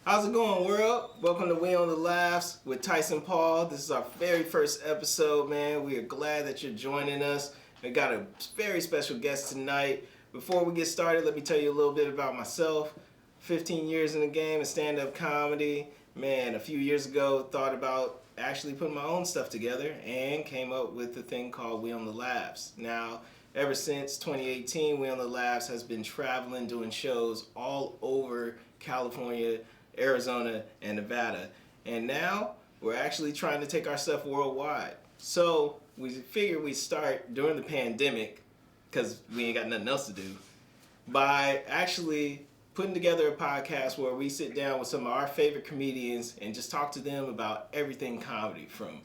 How's it going, world? Welcome to We on the Laughs with Tyson Paul. This is our very first episode, man. We are glad that you're joining us. We got a very special guest tonight. Before we get started, let me tell you a little bit about myself. 15 years in the game of stand-up comedy. Man, a few years ago, thought about actually putting my own stuff together and came up with the thing called We on the Laughs. Now, ever since 2018, We on the Laughs has been traveling, doing shows all over California, Arizona, and Nevada. And now we're actually trying to take our stuff worldwide. So we figured we'd start during the pandemic, because we ain't got nothing else to do, by actually putting together a podcast where we sit down with some of our favorite comedians and just talk to them about everything comedy, from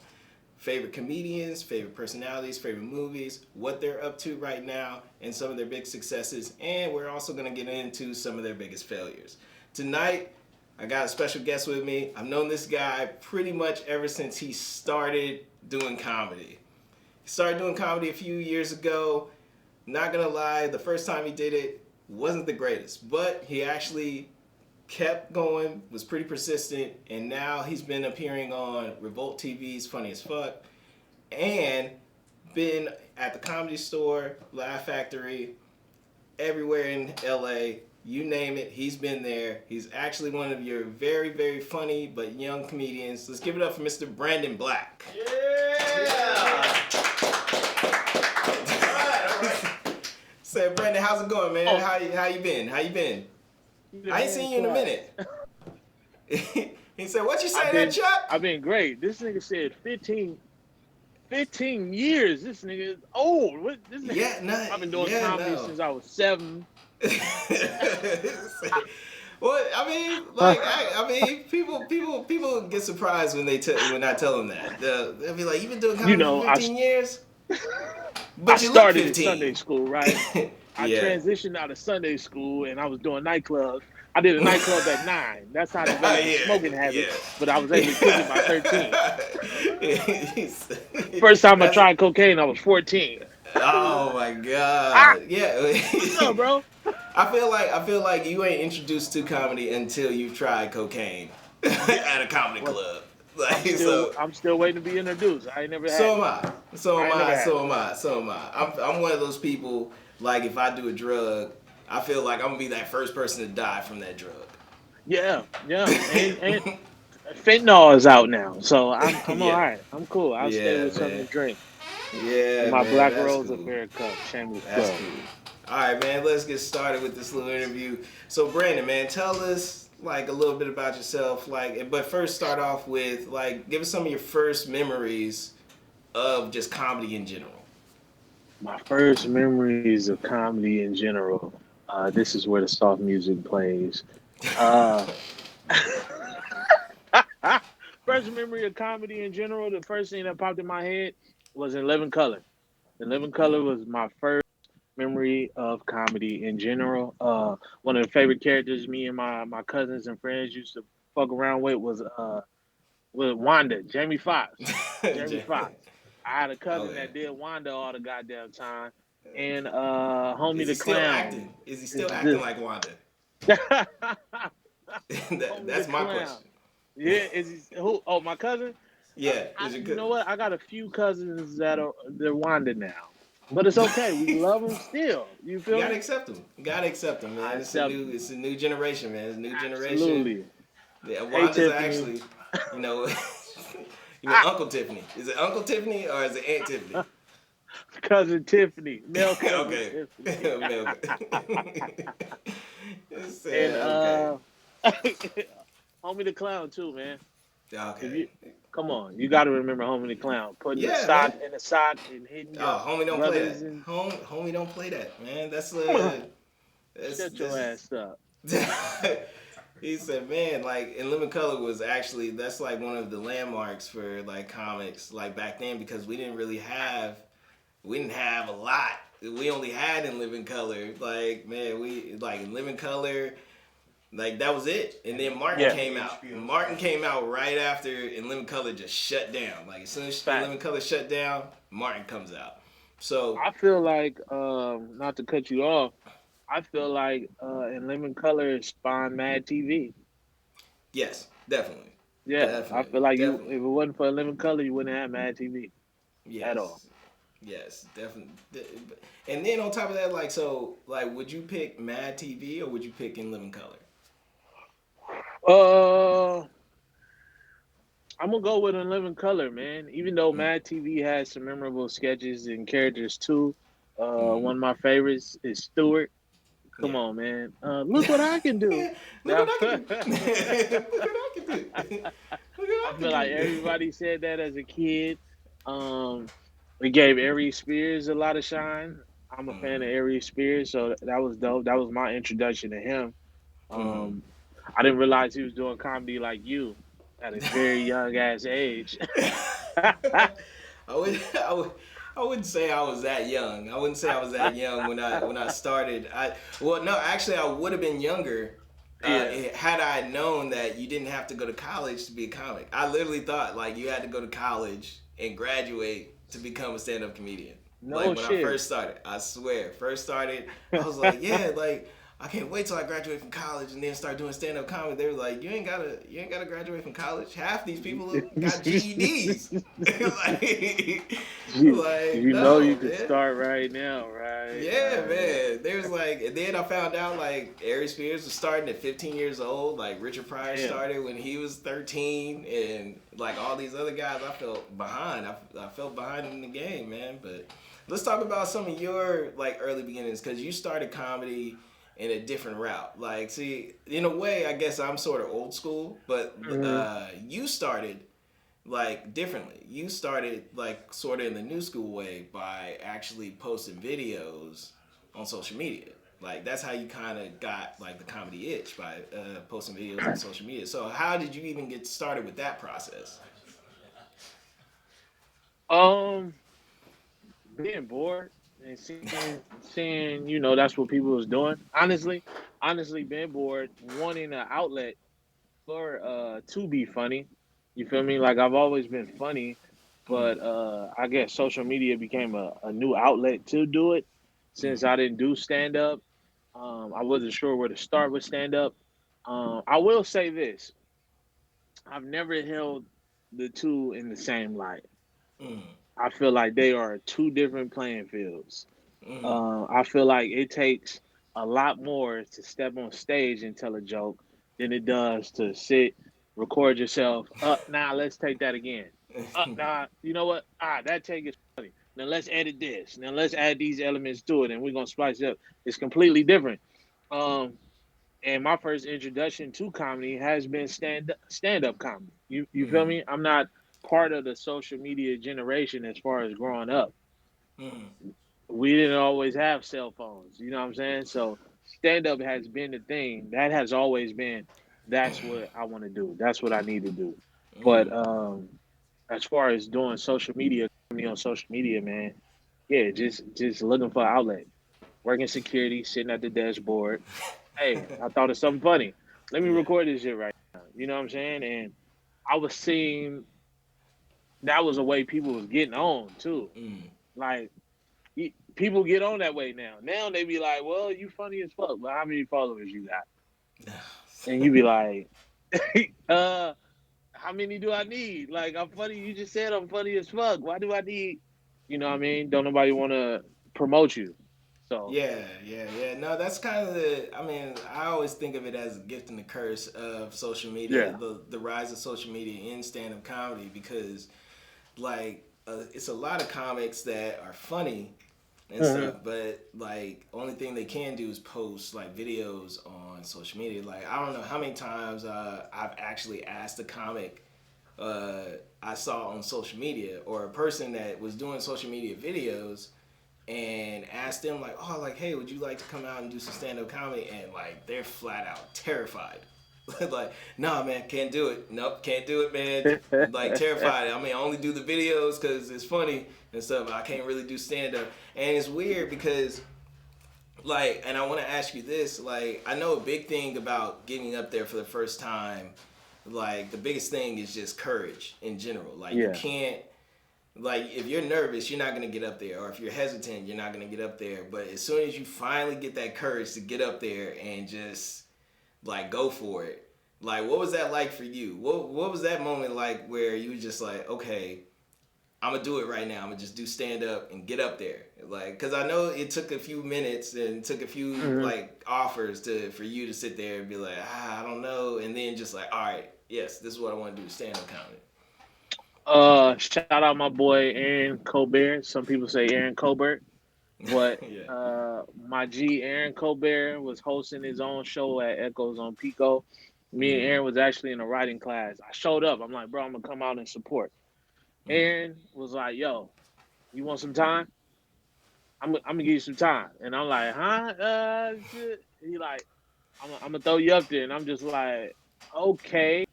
favorite comedians, favorite personalities, favorite movies, what they're up to right now, and some of their big successes. And we're also going to get into some of their biggest failures. Tonight, I got a special guest with me. I've known this guy pretty much ever since he started doing comedy. He started doing comedy a few years ago. Not gonna lie, the first time he did it wasn't the greatest, but he actually kept going, was pretty persistent, and now he's been appearing on Revolt TV's Funny as Fuck, and been at the Comedy Store, Laugh Factory, everywhere in LA. You name it, he's been there. He's actually one of your very, very funny but young comedians. Let's give it up for Mr. Brandon Black. Yeah! All right. So, Brandon, how's it going, man? Oh. How you been? I ain't seen you in a minute. He said, what you say there, Chuck? I've been great. This nigga said 15 years. This nigga is old. This nigga, I've been doing comedy since I was 7. Well, I mean, people get surprised when I tell them that. They'll be like, "You've been doing comedy for 15 years." But I started in Sunday school, right? I transitioned out of Sunday school, and I was doing nightclubs. I did a nightclub at 9. That's how I developed a smoking habit. But I was able to kick it by 13. First time I tried cocaine, I was 14. Oh my god! Yeah. What's up, bro? I feel like you ain't introduced to comedy until you've tried cocaine at a comedy club. Like, I'm still waiting to be introduced. I ain't never had. So am I. I'm one of those people. Like, if I do a drug, I feel like I'm gonna be that first person to die from that drug. Yeah. And fentanyl is out now, so I'm all right. I'm cool. I'll stay with something to drink. Yeah, my man, Black that's Rose cool. Affair cup, shameless That's plug. cool. All right, man, let's get started with this little interview. So, Brandon, man, tell us like a little bit about yourself. But first, start off with give us some of your first memories of just comedy in general. My first memories of comedy in general. This is where the soft music plays. First memory of comedy in general. The first thing that popped in my head was In Living Color. In Living Color was my first memory of comedy in general. One of the favorite characters me and my cousins and friends used to fuck around with was Wanda, Jamie Foxx. Jamie Foxx. I had a cousin that did Wanda all the goddamn time. And Homie the Clown. Is he still acting like Wanda? That's my question. Yeah, is he who? Oh, my cousin? Yeah. You know what? I got a few cousins they're Wanda now. But it's okay. We love them still. You feel me? You gotta accept them, man. It's a new generation, man. It's a new generation. Absolutely. Yeah, Wanda's actually, Uncle Tiffany. Is it Uncle Tiffany or is it Aunt Tiffany? Cousin Tiffany. Male cousin okay. And Homie the Clown too, man. Okay. Come on, you got to remember Homie the Clown. Putting the sock in the sock and hitting. Homie don't play that. Homie don't play that, man. Shut your ass up. He said, man, In Living Color was actually, that's one of the landmarks for comics back then, because we didn't have a lot. We only had In Living Color. In Living Color, that was it. And then Martin came out. Martin came out right after In Living Color just shut down. As soon as In Living Color shut down, Martin comes out. So I feel like, not to cut you off, I feel like In Living Color spawned Mad TV. Yes, definitely. Yeah, I feel Definitely. like you, Definitely. if it wasn't for 11 Color, you wouldn't have Mad TV at all. Yes. Yes, definitely. And then on top of that, like, so, like, would you pick Mad TV or would you pick In Living Color? Uh, I'm gonna go with 11 Color, man. Even though Mm. Mad TV has some memorable sketches and characters too. Mm-hmm. One of my favorites is Stewart. Come Yeah. on, man. Look what I can do. Look what Now, I can do. I Look what I can do. Look what I can feel like do. everybody said that as a kid. Um, we gave Aries Spears a lot of shine. I'm a fan of Mm-hmm. Aries Spears, so that was dope. That was my introduction to him. Mm-hmm. Um, I didn't realize he was doing comedy like you at a very young ass age. I would, I would, I wouldn't say I was that young. I wouldn't say I was that young when I started. Well, no, actually, I would have been younger Yeah. had I known that you didn't have to go to college to be a comic. I literally thought like you had to go to college and graduate to become a stand-up comedian. No Like when I shit. first started, I swear, first started, I was like, yeah, like I can't wait till I graduate from college and then start doing stand up comedy. They were like, you ain't gotta graduate from college. Half these people got GEDs. like You know you no, could man. start right now, right? Yeah, man. There's like, and then I found out like Aries Spears was starting at 15 years old. Like Richard Pryor Damn. started when he was 13, and like all these other guys, I felt behind. I felt behind in the game, man. But let's talk about some of your like early beginnings because you started comedy in a different route. Like, see, in a way, I guess I'm sort of old school, but you started like differently. You started like sort of in the new school way by actually posting videos on social media. Like that's how you kind of got like the comedy itch by posting videos on social media. So how did you even get started with that process? Um, being bored and seeing that's what people was doing. Honestly, being bored, wanting an outlet for to be funny. You feel me? Like I've always been funny, but I guess social media became a new outlet to do it. Since I didn't do stand up, I wasn't sure where to start with stand up. I will say this: I've never held the two in the same light. Mm, I feel like they are two different playing fields. mm, I feel like it takes a lot more to step on stage and tell a joke than it does to sit, record yourself. Now let's take that again. Nah, you know what? That take is funny. Now let's edit this. Now let's add these elements to it, and we're gonna spice it up. It's completely different. Um, and my first introduction to comedy has been stand up comedy. You feel mm, me? I'm not part of the social media generation as far as growing up. mm, We didn't always have cell phones. You know what I'm saying? So stand up has been the thing. That has always been that's what I want to do. That's what I need to do. But mm. as far as doing social media, comedy on social media, man, yeah, just looking for an outlet. Working security, sitting at the dashboard. Hey, I thought of something funny. Let me Yeah. record this shit right now. You know what I'm saying? And I was seeing that was a way people was getting on too. Mm. Like people get on that way now. Now they be like, "Well, you funny as fuck, but how many followers you got?" And you be like, "Uh, how many do I need? Like, I'm funny. You just said I'm funny as fuck. Why do I need? You know what I mean? Don't nobody want to promote you. So Yeah. No, that's kind of the. I mean, I always think of it as a gift and a curse of social media, yeah, the rise of social media in stand-up comedy, because like it's a lot of comics that are funny and hmm stuff, but like only thing they can do is post like videos on social media. Like I don't know how many times I've actually asked a comic uh, I saw on social media or a person that was doing social media videos and asked them like, oh, like, hey, would you like to come out and do some stand-up comedy? And like they're flat out terrified. Like, nah, man, can't do it. Nope, can't do it, man. Like terrified. I mean, I only do the videos because it's funny and stuff. I can't really do stand-up, and it's weird because like, and I want to ask you this. Like, I know a big thing about getting up there for the first time. Like, the biggest thing is just courage in general. Like, you yeah, can't like if you're nervous you're not going to get up there, or if you're hesitant you're not going to get up there, but as soon as you finally get that courage to get up there and just like go for it, Like, what was that like for you? What was that moment like where you were just like, okay, I'm gonna do it right now. I'm gonna just do stand up and get up there. Like, cause I know it took a few minutes and took a few like offers for you to sit there and be like, I don't know, and then just like, all right, yes, this is what I want to do, stand up comedy. Shout out my boy Aaron Colbert. Some people say Aaron Colbert, but Yeah. my G Aaron Colbert was hosting his own show at Echoes on Pico. Me and Aaron was actually in a writing class. I showed up. I'm like, bro, I'm gonna come out and support. Aaron was like, yo, you want some time? I'm gonna give you some time. And I'm like, huh? He like, I'm gonna throw you up there. And I'm just like, okay.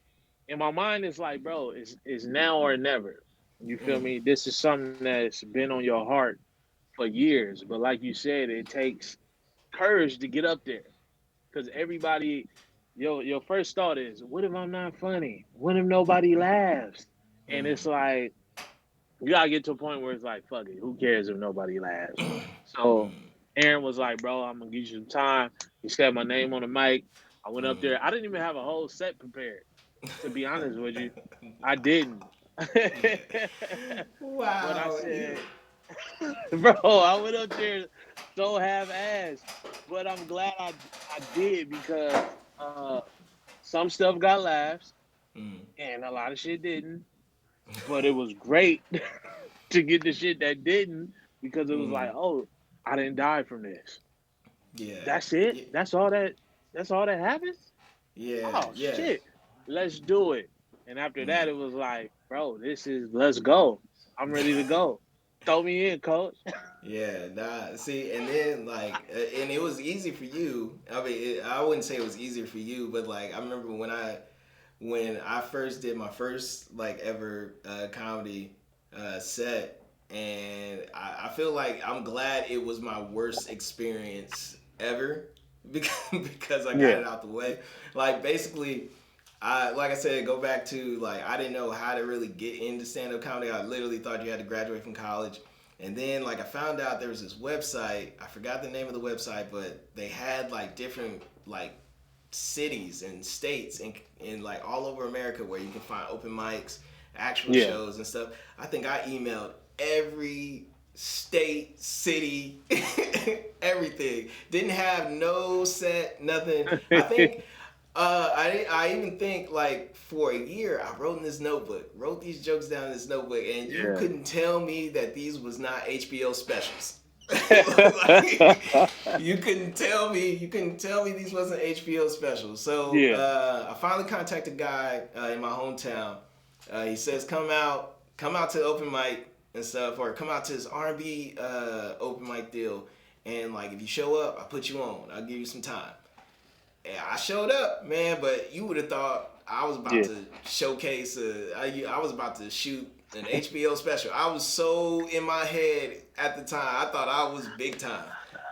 In my mind, it's like, bro, it's now or never. You feel me? This is something that's been on your heart for years. But like you said, it takes courage to get up there. Because everybody, your first thought is, what if I'm not funny? What if nobody laughs? And it's like, you gotta get to a point where it's like, fuck it, who cares if nobody laughs? So Aaron was like, bro, I'm gonna give you some time. He said my name on the mic. I went up there. I didn't even have a whole set prepared, to be honest with you. I didn't. Wow. But I said, bro, I went up there so half-assed. But I'm glad I did because some stuff got laughs and a lot of shit didn't. But it was great to get the shit that didn't because it was like, oh, I didn't die from this. Yeah. That's it? Yeah. That's all that happens? Yeah. Oh, yeah. shit. Let's do it. And after that, it was like, bro, let's go. I'm ready to go. Throw me in, coach. Yeah, nah, see, and then like, and it was easy for you. I mean, I wouldn't say it was easier for you, but like, I remember when I first did my first like ever comedy set, and I feel like I'm glad it was my worst experience ever because I got it out the way. Like basically, like I said, go back to like I didn't know how to really get into stand-up comedy. I literally thought you had to graduate from college. And then like I found out there was this website, I forgot the name of the website, but they had like different like cities and states and like all over America where you can find open mics, actual shows and stuff. I think I emailed every state, city, everything. Didn't have no set, nothing. I think I even think like for a year I wrote in this notebook, wrote these jokes down in this notebook, and you couldn't tell me that these was not HBO specials. Like, you couldn't tell me these wasn't HBO specials. So I finally contacted a guy in my hometown. He says come out to the open mic and stuff, or come out to this R&B open mic deal, and like if you show up, I'll put you on. I'll give you some time. And I showed up, man, but you would have thought I was about to showcase. I was about to shoot an HBO special. I was so in my head at the time. I thought I was big time.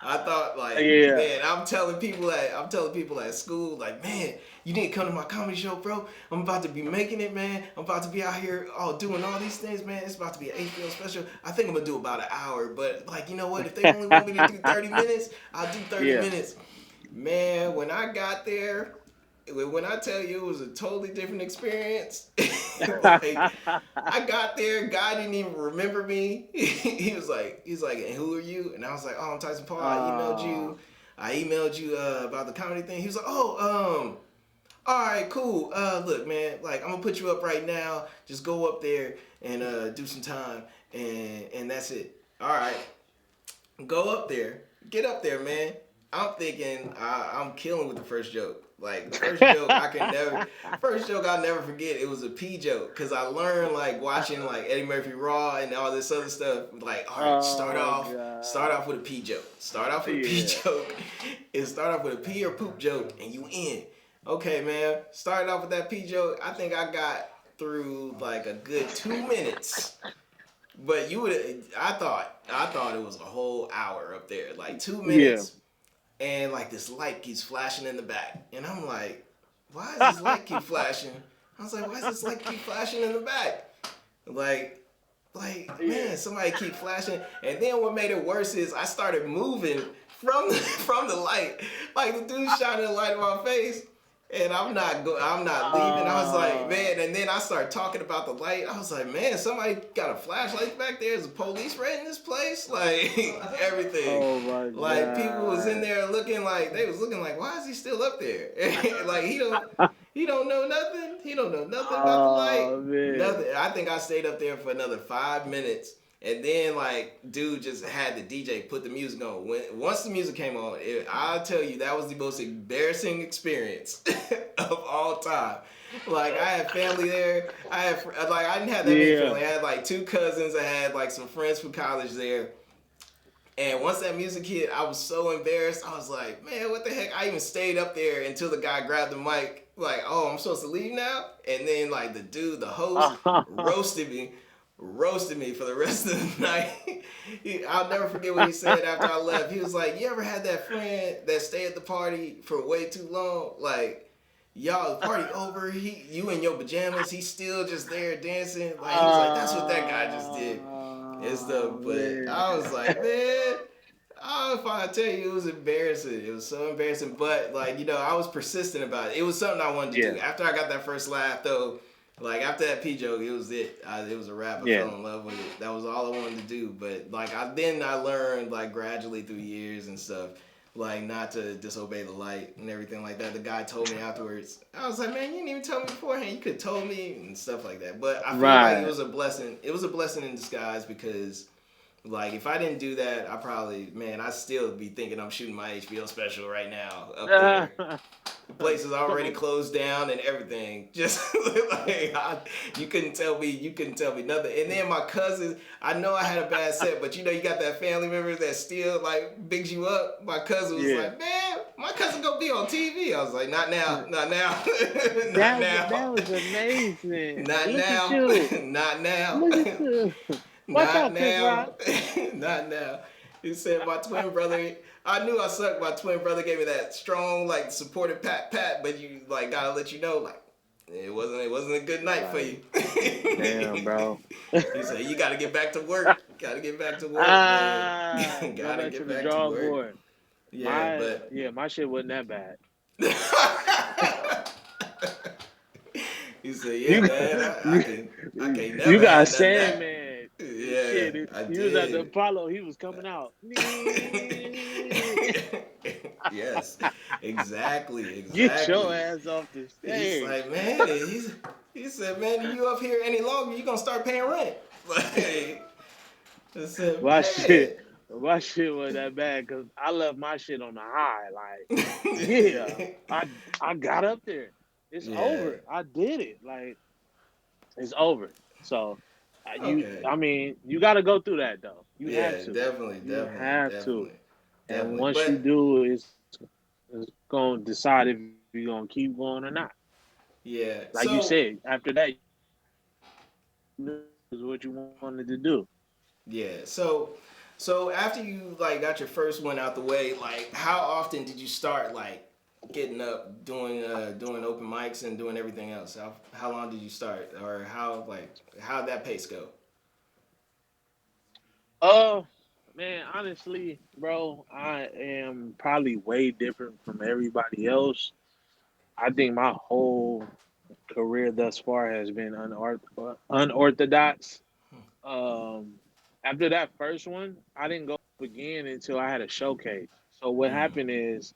I thought like, man, I'm telling people at school, like, man, you need to come to my comedy show, bro. I'm about to be making it, man. I'm about to be out here doing all these things, man. It's about to be an HBO special. I think I'm gonna do about an hour, but like, you know what? If they only want me to do 30 minutes, I'll do 30 minutes. Man, when I got there, when I tell you it was a totally different experience, like, I got there, guy didn't even remember me. He was like, and who are you? And I was like, oh, I'm Tyson Paul. I emailed you about the comedy thing. He was like, oh, all right, cool. Look, man, like I'm gonna put you up right now. Just go up there and do some time, and that's it. All right, go up there, get up there, man. I'm thinking I'm killing with the first joke. Like the first joke I'll never forget. It was a pee joke because I learned like watching like Eddie Murphy Raw and all this other stuff. Like, all right, start off with a pee joke. Start off with a pee joke. And start off with a pee or poop joke, and you in. Okay, man. Started off with that pee joke. I think I got through like a good 2 minutes. But I thought it was a whole hour up there. Like 2 minutes. And like this light keeps flashing in the back. And I'm like, why does this light keep flashing? I was like, why does this light keep flashing in the back? Like, man, somebody keep flashing. And then what made it worse is I started moving from the light. Like the dude shining the light in my face. And I'm not leaving. I was like, man, and then I started talking about the light. I was like, man, somebody got a flashlight back there. Is the police raiding this place? Like everything. Oh my Like people was in God. there looking like they was looking like, why is he still up there? Like he don't know nothing. He don't know nothing about the light. Oh man. Nothing. I think I stayed up there for another 5 minutes. And then, like, dude just had the DJ put the music on. Once the music came on, I'll tell you, that was the most embarrassing experience of all time. Like, I had family there. I didn't have that many family. I had, like, 2 cousins. I had, like, some friends from college there. And once that music hit, I was so embarrassed. I was like, man, what the heck? I even stayed up there until the guy grabbed the mic. Like, oh, I'm supposed to leave now? And then, like, the host, roasted me for the rest of the night. I'll never forget what he said after I left. He was like, you ever had that friend that stayed at the party for way too long? Like, y'all, the party over, you in your pajamas, he's still just there dancing. Like, he was like, that's what that guy just did. And stuff. But I was like, man, if I tell you, it was embarrassing. It was so embarrassing. But, like, you know, I was persistent about it. It was something I wanted to do. After I got that first laugh, though, like, after that P joke, it was it. It was a wrap. I fell in love with it. That was all I wanted to do. But, like, I learned, like, gradually through years and stuff, like, not to disobey the light and everything like that. The guy told me afterwards. I was like, man, you didn't even tell me beforehand. You could have told me and stuff like that. But I feel like it was a blessing. It was a blessing in disguise because, like, if I didn't do that, I'd still be thinking I'm shooting my HBO special right now up there. The place is already closed down and everything. Just like you couldn't tell me nothing. And then my cousins, I know I had a bad set, but you know you got that family member that still like bigs you up. My cousin was like, man, my cousin gonna be on TV. I was like, not now, not now, not now. That was amazing. Not Look now, at you. not now. Look at you. Watch out, Chris Rock. Not now. He said my twin brother. I knew I sucked. My twin brother gave me that strong, like, supportive pat, but you like gotta let you know, like, it wasn't a good night for you. Damn, bro. He said you gotta get back to work. Gotta get back to work, man. Gotta get back to work. Board. Yeah, my shit wasn't that bad. He said, yeah, man, I can't never. You got Sandman. Yeah, shit, he was at the Apollo. He was coming out. Yes, exactly. Get your ass off the stage. He's like, man, he said, man, you up here any longer, you gonna start paying rent. Like, I said, my shit wasn't that bad because I left my shit on the high. Like, yeah, I got up there. It's over. I did it. Like, it's over. So, I mean, you got to go through that though. You have to. Definitely. And once you do, it's going to decide if you're going to keep going or not. Yeah. Like you said, after that, is what you wanted to do. Yeah. So after you like got your first one out the way, like how often did you start like getting up, doing open mics and doing everything else? How long did you start, or how'd that pace go? Man, honestly, bro, I am probably way different from everybody else. I think my whole career thus far has been unorthodox. After that first one, I didn't go up again until I had a showcase. So what happened is,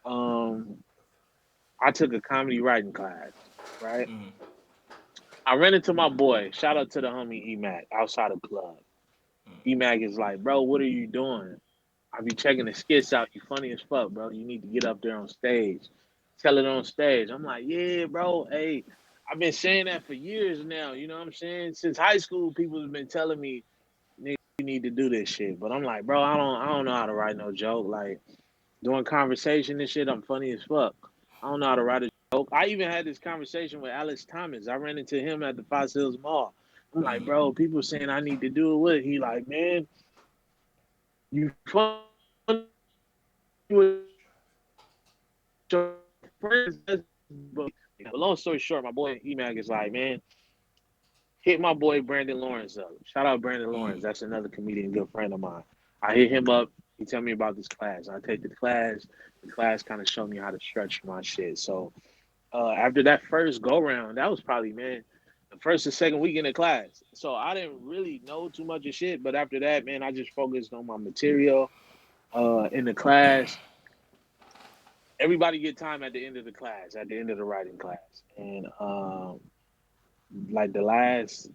I took a comedy writing class, right? I ran into my boy. Shout out to the homie E-Mac outside the club. E-Mac is like, bro, what are you doing? I be checking the skits out. You funny as fuck, bro. You need to get up there on stage. Tell it on stage. I'm like, yeah, bro. Hey, I've been saying that for years now. You know what I'm saying? Since high school, people have been telling me, nigga, you need to do this shit. But I'm like, bro, I don't know how to write no joke. Like, doing conversation and shit, I'm funny as fuck. I don't know how to write a joke. I even had this conversation with Alex Thomas. I ran into him at the Fox Hills Mall. I'm like, bro, people saying I need to do it with. He like, man, you funny with your friends. But long story short, my boy E-Mac is like, man, hit my boy Brandon Lawrence up. Shout out Brandon Lawrence. That's another comedian, good friend of mine. I hit him up. He tell me about this class. I take the class. The class kind of showed me how to stretch my shit. So After that first go round, that was probably, man, the first or second week in the class. So I didn't really know too much of shit. But after that, man, I just focused on my material in the class. Everybody get time at the end of the class, at the end of the writing class. And like the last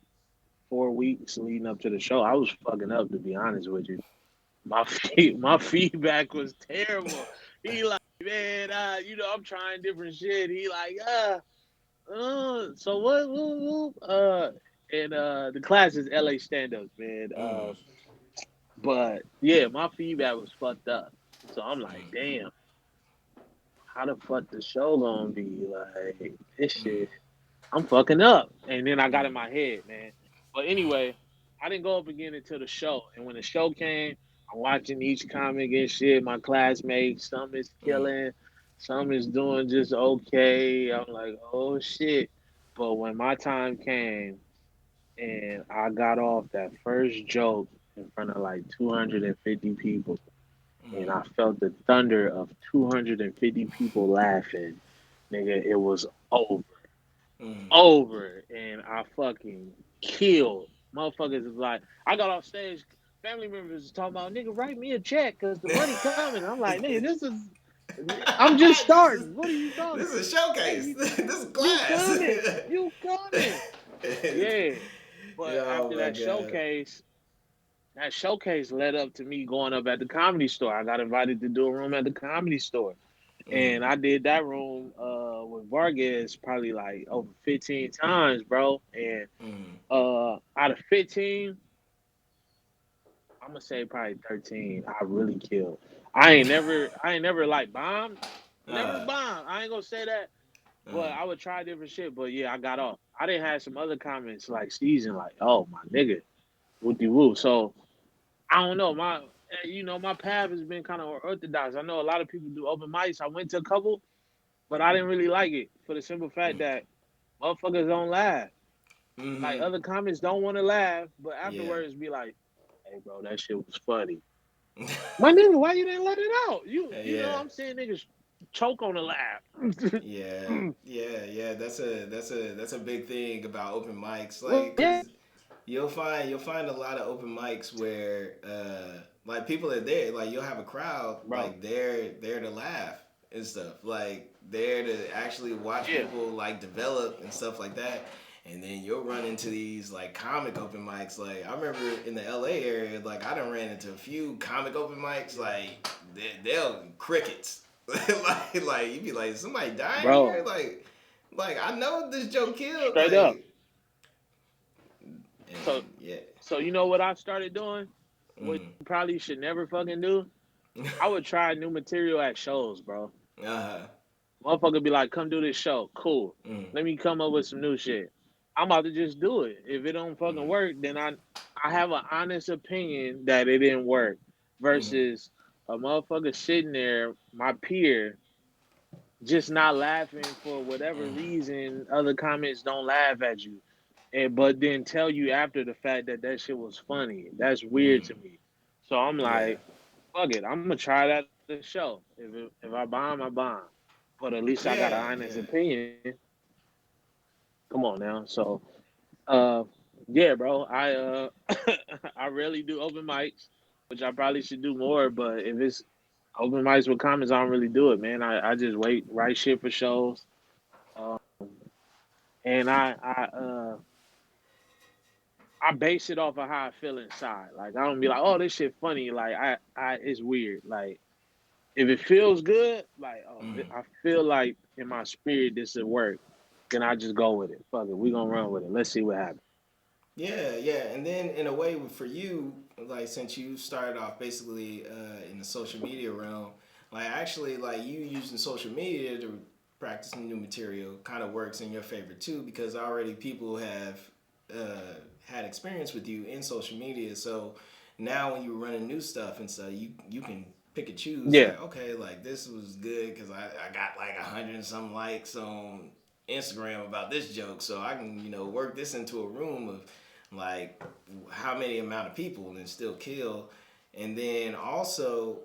4 weeks leading up to the show, I was fucking up, to be honest with you. My feedback was terrible. He like, man, I'm trying different shit. He like, so what? And the class is LA stand-ups, man. But yeah, my feedback was fucked up. So I'm like, damn, how the fuck the show gonna be? Like, this shit, I'm fucking up. And then I got in my head, man. But anyway, I didn't go up again until the show. And when the show came, I'm watching each comic and shit. My classmates, some is killing, some is doing just okay. I'm like, oh shit. But when my time came and I got off that first joke in front of like 250 people, and I felt the thunder of 250 people laughing, nigga, it was over. Over. And I fucking killed. Motherfuckers was like, I got off stage, family members was talking about, nigga, write me a check because the money coming. I'm like, nigga, I'm just starting. What are you talking This about? is a showcase. Hey, This is you class. coming. You coming. Yeah. But Oh after my god. that showcase led up to me going up at the Comedy Store. I got invited to do a room at the Comedy Store. And I did that room with Vargas probably like over 15 times, bro. And out of 15, I'm gonna say probably 13 I really killed. I ain't never like bombed. Never bombed. I ain't gonna say that. But I would try different shit. But yeah, I got off. I didn't have some other comments like season, like, oh my nigga, whoopty woo. So I don't know. My path has been kind of orthodox. I know a lot of people do open mics. I went to a couple, but I didn't really like it for the simple fact that motherfuckers don't laugh. Like other comics don't want to laugh, but Yeah. afterwards be like, "Hey, bro, that shit was funny." My nigga, why you didn't let it out? You know Yeah. I'm saying niggas choke on a laugh. Yeah, yeah. That's a big thing about open mics, Well, like, yeah, cause you'll find a lot of open mics where like people are there, like you'll have a crowd, bro. like they're there to laugh and stuff, like they're to actually watch Yeah, people like develop and stuff like that. And then you'll run into these like comic open mics. Like I remember in the LA area, like I done ran into a few comic open mics. Like they'll crickets. like you'd be like, somebody dying here. bro. Like I know this joke killed. Straight up. Like So, and yeah. so you know what I started doing? What you probably should never fucking do? I would try new material at shows, bro. Uh-huh. Motherfucker be like, come do this show. Cool. Mm. Let me come up with some new shit. I'm about to just do it. If it don't fucking work, then I have an honest opinion that it didn't work. Versus a motherfucker sitting there, my peer, just not laughing for whatever reason. Other comments don't laugh at you. But then tell you after the fact that that shit was funny. That's weird to me. So I'm Yeah. like, fuck it. I'm gonna try that at the show. If I bomb, I bomb. But at least I got an Yeah, honest yeah. opinion. Come on now. So uh yeah, bro. I rarely do open mics, which I probably should do more, but if it's open mics with comments, I don't really do it, man. I just write shit for shows. Um and I base it off of how I feel inside. Like I don't be like, oh, this shit funny. Like I it's weird. Like if it feels good, like I feel like in my spirit this will work, then I just go with it. Fuck it, we gonna run with it. Let's see what happens. Yeah, yeah. And then in a way for you, like since you started off basically in the social media realm, like actually like you using social media to practice new material kind of works in your favor too because already people have had experience with you in social media. So now when you're running new stuff and stuff, you can pick and choose Yeah, like okay like this was good because I got like 100 and some likes on Instagram about this joke, so I can work this into a room of like how many amount of people and still kill. And then also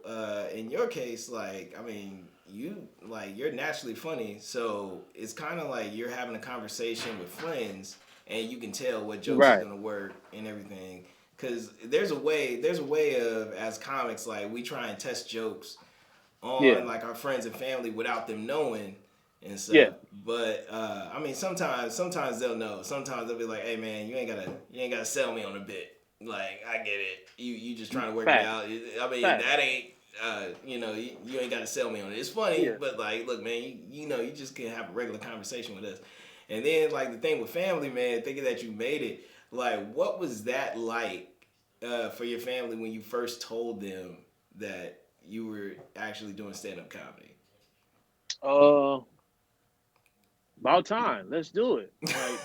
in your case, like I mean you're naturally funny, so it's kind of like you're having a conversation with friends, and you can tell what jokes is Right. gonna work and everything. Cause there's a way of, as comics, like we try and test jokes on Yeah. like our friends and family without them knowing and Yeah. stuff. But I mean, sometimes they'll know. Sometimes they'll be like, "Hey man, you ain't gotta sell me on a bit. Like I get it. You just trying to work it Fact. out. I mean, Fact. that ain't you ain't gotta sell me on it. It's funny, Yeah. but like, look man, you just can have a regular conversation with us. And then like the thing with family, man, thinking that you made it. Like, what was that like for your family when you first told them that you were actually doing stand-up comedy? About time. Let's do it. Like,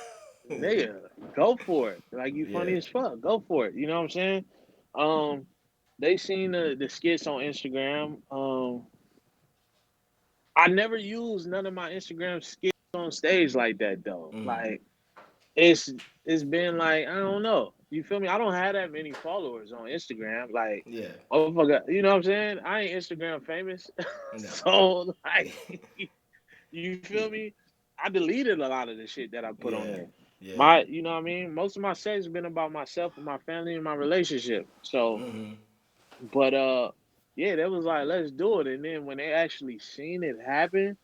nigga, go for it. Like, you Yeah. funny as fuck. Go for it. You know what I'm saying? Um, they seen the skits on Instagram. I never used none of my Instagram skits on stage like that though. Mm. Like, it's it's been like, I don't know. You feel me? I don't have that many followers on Instagram. Like, Yeah. oh my god, you know what I'm saying? I ain't Instagram famous. No. So like, you feel me? I deleted a lot of the shit that I put on Yeah. there. Yeah. You know what I mean? Most of my sets have been about myself and my family and my relationship. So, Mm-hmm. but yeah, that was like, let's do it. And then when they actually seen it happen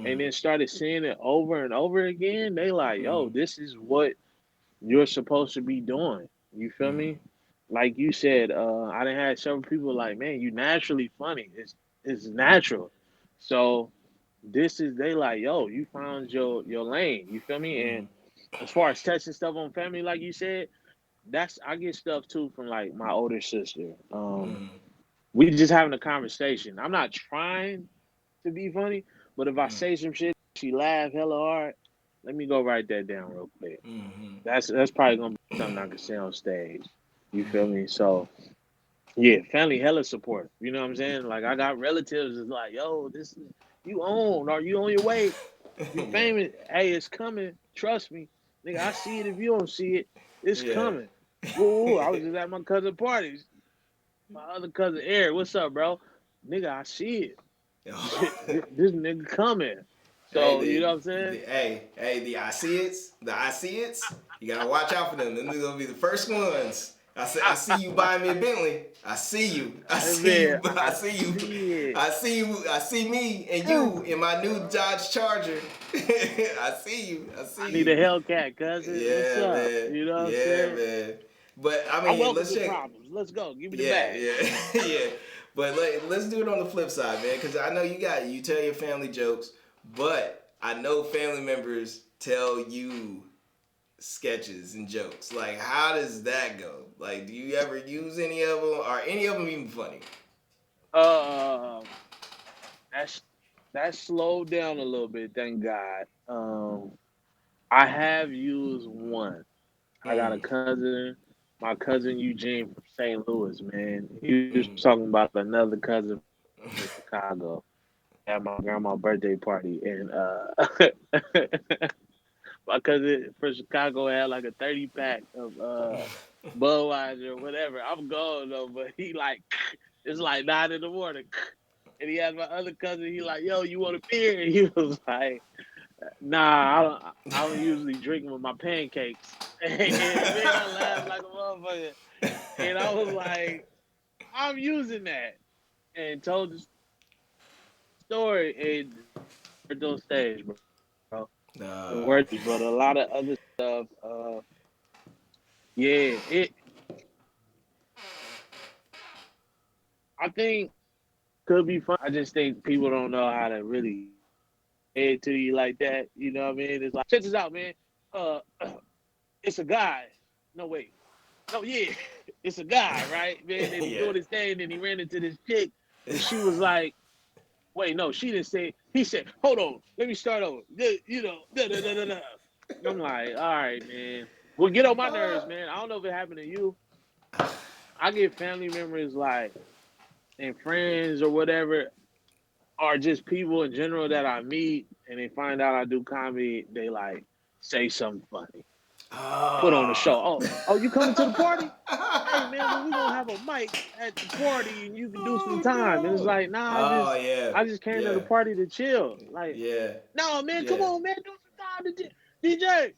and Mm-hmm. then started seeing it over and over again, they like, Mm-hmm. yo, this is what you're supposed to be doing. You feel Mm-hmm. me? Like you said, I done had several people like, man, you naturally funny. It's natural. So this is they like, yo, you found your lane. You feel me? Mm-hmm. And as far as testing stuff on family, like you said, that's I get stuff too from like my older sister. Mm-hmm. We just having a conversation. I'm not trying to be funny, but if I say some shit, she laugh hella hard. Let me go write that down real quick. Mm-hmm. That's probably gonna be something I can say on stage. You feel Mm-hmm. me? So yeah, family hella support. You know what I'm saying? Like I got relatives is like, yo, this you own or you on your way. You Yeah. famous. Hey, it's coming. Trust me. Nigga, I see it if you don't see it. It's Yeah. coming. Woo, I was just at my cousin parties. My other cousin Eric, what's up, bro? Nigga, I see it. This nigga coming. Hey, So you know what I'm saying? the I see it's. You gotta watch out for them. Them niggas gonna be the first ones. I see you buying me a Bentley. I see you. I Hey, see man, you. I I see you. see it. I see you. I see me and you in my new Dodge Charger. I see you. I I see need a you. Hellcat, cousin. What's Yeah, up? man. You know what I'm Yeah, saying? man. But I I mean, welcome let's the check. problems. Let's go. Give me the Yeah, bag. yeah, yeah. But let's do it on the flip side, man, because I know you tell your family jokes, but I know family members tell you sketches and jokes. Like, how does that go? Like, do you ever use any of them? Are any of them even funny? Uh, that's that slowed down a little bit, thank God. I have used one. I got a Mm, cousin, my cousin Eugene from St. Louis, man. He was mm, talking about another cousin from Chicago at my grandma's birthday party, and my cousin from Chicago had like a 30 pack of Budweiser or whatever. I'm gone though, but he like it's like 9 in the morning. And he had my other cousin, he like, yo, you want a beer? And he was like, nah, I don't usually drink with my pancakes. And man, I laughed like a motherfucker. And I was like, I'm using that. And told the story and worked on stage, bro. It nah. worked, but a lot of other stuff, yeah, it I think could be fun. I just think people don't know how to really say it to you like that. You know what I mean? It's like, check this out, man. Uh, it's a guy. No, wait. No, yeah. It's a guy, right? Man, and he Yeah. doing his thing, and he ran into this chick, and she was like, wait, no, she didn't say, he said, hold on, let me start over. You know, da da da da da. I'm like, all right, man. Well, get on my nerves, man. I don't know if it happened to you. I get family members like, and friends or whatever, or just people in general that I meet and they find out I do comedy, they like say something funny. put on the show. Oh. Oh, you coming to the party? Hey man, well, we gonna have a mic at the party and you can do some Oh time. And it's no. like, nah, Oh yeah. I just came to the Yeah. party to chill. Like, Yeah. no man, come Yeah. on man, do some time. DJ,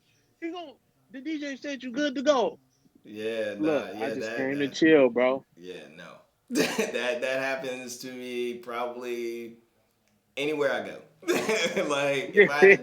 the DJ said you good to go. Yeah. Look, Nah. I Yeah. just That. came to That. chill, bro. Yeah. No. that happens to me probably anywhere I go. Like if I had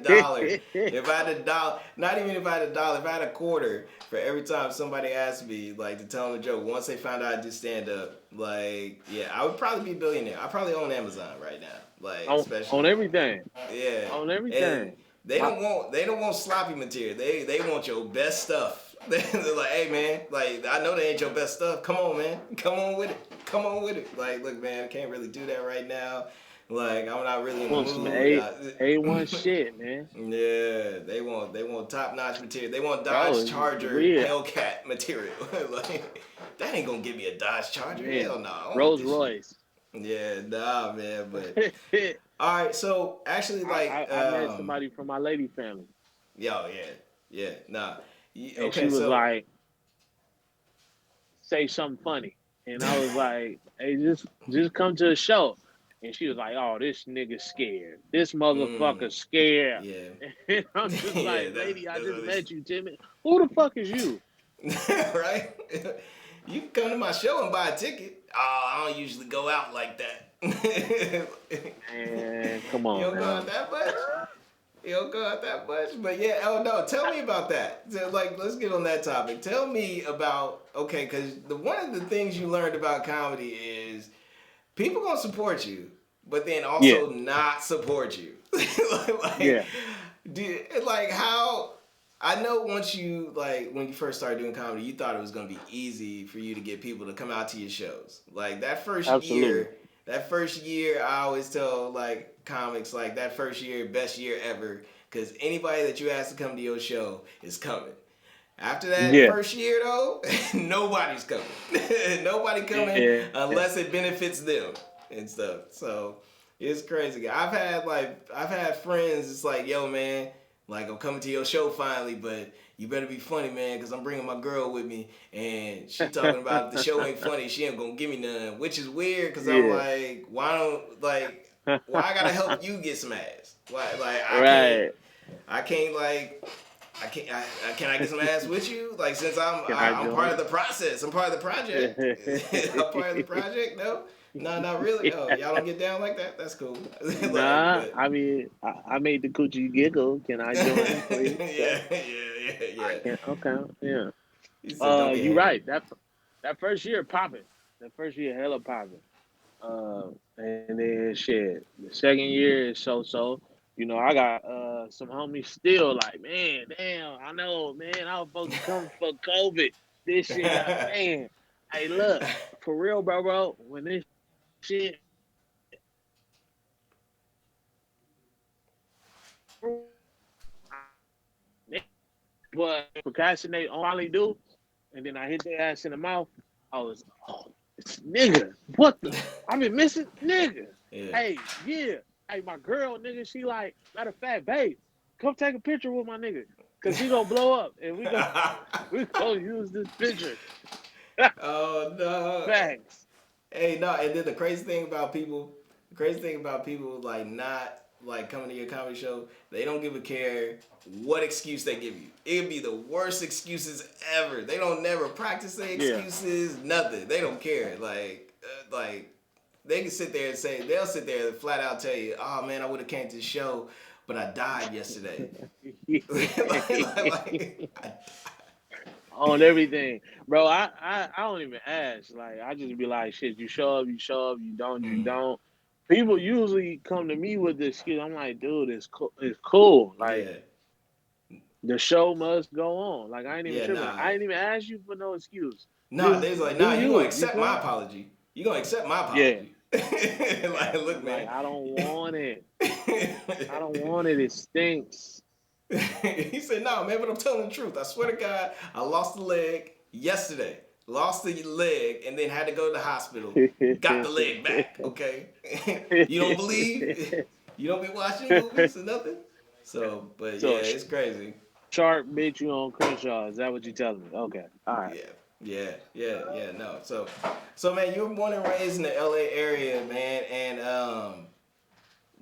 a dollar, not even if I had a dollar, if I had a quarter for every time somebody asked me like to tell them a joke, once they found out I did stand up, like yeah, I would probably be a billionaire. I probably own Amazon right now, like especially on everything. yeah, On everything. and they don't want sloppy material. They want your best stuff. They're like, hey man, like I know they ain't your best stuff. Come on man, come on with it, come on with it. Like look man, I can't really do that right now. Like I'm not really in the Want some mood. A1 shit, man. Yeah, they want top notch material. They want Dodge Bro, Charger weird. Hellcat material. Like that ain't gonna give me a Dodge Charger. Man, Hell no. Rolls Royce. Yeah, nah, man. But all right, so actually, like, I met somebody from my lady family. Yo, yeah, nah. And Okay, she was so like, say something funny. And I was like, hey, just come to the show. And she was like, oh, this nigga scared. This motherfucker scared. yeah, And I'm just Yeah, like, that's- lady, I that's just what met you, Timmy. Who the fuck is you? right? You can come to my show and buy a ticket. Oh, I don't usually go out like that. Man, come on, You don't go man. out that much? You don't go out that much? But yeah, oh no, tell me about that. So, like, let's get on that topic. Tell me about, okay, because one of the things you learned about comedy is people gonna support you, but then also not support you. like, Yeah. like how, I know once you, like, when you first started doing comedy, you thought it was gonna be easy for you to get people to come out to your shows. Like that first Absolutely. year, I always tell like comics like that first year, best year ever, because anybody that you ask to come to your show is coming. After that first year though, nobody's coming. Nobody coming unless it benefits them and stuff. So it's crazy. I've had friends. It's like, yo man, like I'm coming to your show finally, but you better be funny, man, because I'm bringing my girl with me, and she talking about if the show ain't funny, she ain't gonna give me none, which is weird, because I'm like, why I gotta help you get some ass? Why, like, can I get some ass with you? Like, since I'm part of the process, I'm part of the project. I'm part of the project, no? No, not really. Oh, y'all don't get down like that? That's cool. Like, Nah, I mean, I made the coochie giggle. Can I join, please? yeah. Okay, yeah. You right. That first year popping. That first year hella popping. And then shit. The second year is so. You know, I got some homies still like, man, damn, I know, man, I was supposed to come for COVID. This shit got, man. Hey, look, for real, bro, when this shit but procrastinate on all they do, and then I hit their ass in the mouth. I was, it's nigga, what the? I've been missing, nigga. Yeah. Hey, yeah. Hey, my girl, nigga, she like, matter of fact, babe, come take a picture with my nigga, cause he gonna blow up, and we gonna use this picture. Oh no. Facts. Hey, no, and then the crazy thing about people like not like coming to your comedy show, they don't give a care what excuse they give you. It'd be the worst excuses ever. They don't never practice their excuses, nothing. They don't care. Like they can sit there and say, they'll sit there and flat out tell you, oh man, I would have came to the show, but I died yesterday. On everything, bro. I don't even ask. Like, I just be like, shit, you show up, you don't, you don't. People usually come to me with this excuse. I'm like, dude, it's cool. Like, the show must go on. Like, I ain't even tripping. I ain't even ask you for no excuse. No, there's like, nah, you gonna accept my apology. You gonna accept my apology. Yeah. Like, look, man. Like, I don't want it. I don't want it. It stinks. He said, no, man, but I'm telling the truth. I swear to God, I lost a leg yesterday. Lost the leg and then had to go to the hospital. Got the leg back, okay? You don't believe? You don't be watching movies or nothing? So, but yeah, it's crazy. Sharp bitch, you on Crenshaw. Is that what you telling me? Okay. All right. Yeah. No. So man, you were born and raised in the LA area, man, and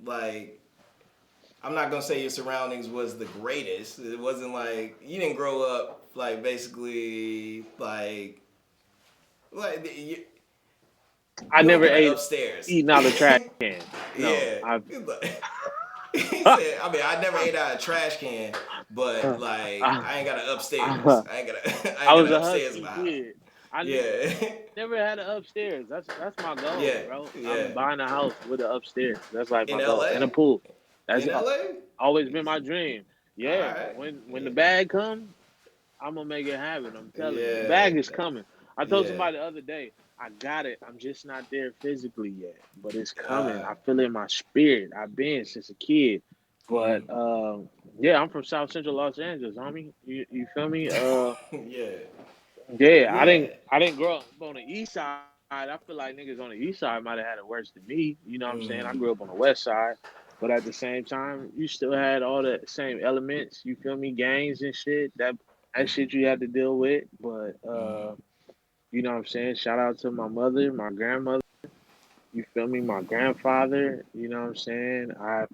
like I'm not gonna say your surroundings was the greatest. It wasn't like you didn't grow up like basically like you, I you don't never got an ate upstairs. eating out of trash can. No. Yeah. I He said, I mean, I never ate out of a trash can, but like I ain't got an upstairs. I, I ain't got a I I ain't got was an a upstairs in husky my house. kid. I Yeah. never had an upstairs. That's my goal, Yeah. bro. I'm Yeah. buying a house with an upstairs. That's like In my goal, and a LA? pool. That's In LA? always been my dream. All Yeah, right. when the Yeah. bag comes, I'm gonna make it happen. I'm telling you, the Yeah. bag is coming. I told Yeah. somebody the other day, I got it. I'm just not there physically yet, but it's coming. Uh, I feel it in my spirit. I've been since a kid. mm. But yeah, I'm from South Central Los Angeles, homie. You feel me? Yeah. Yeah, Yeah. I didn't grow up on the east side. I feel like niggas on the east side might have had it worse than me. You know what I'm saying? I Mm. grew up on the west side, but at the same time, you still had all the same elements. You feel me? Gangs and shit. That shit you had to deal with. But Mm. you know what I'm saying? Shout out to my mother, my grandmother. You feel me? My grandfather. You know what I'm saying? I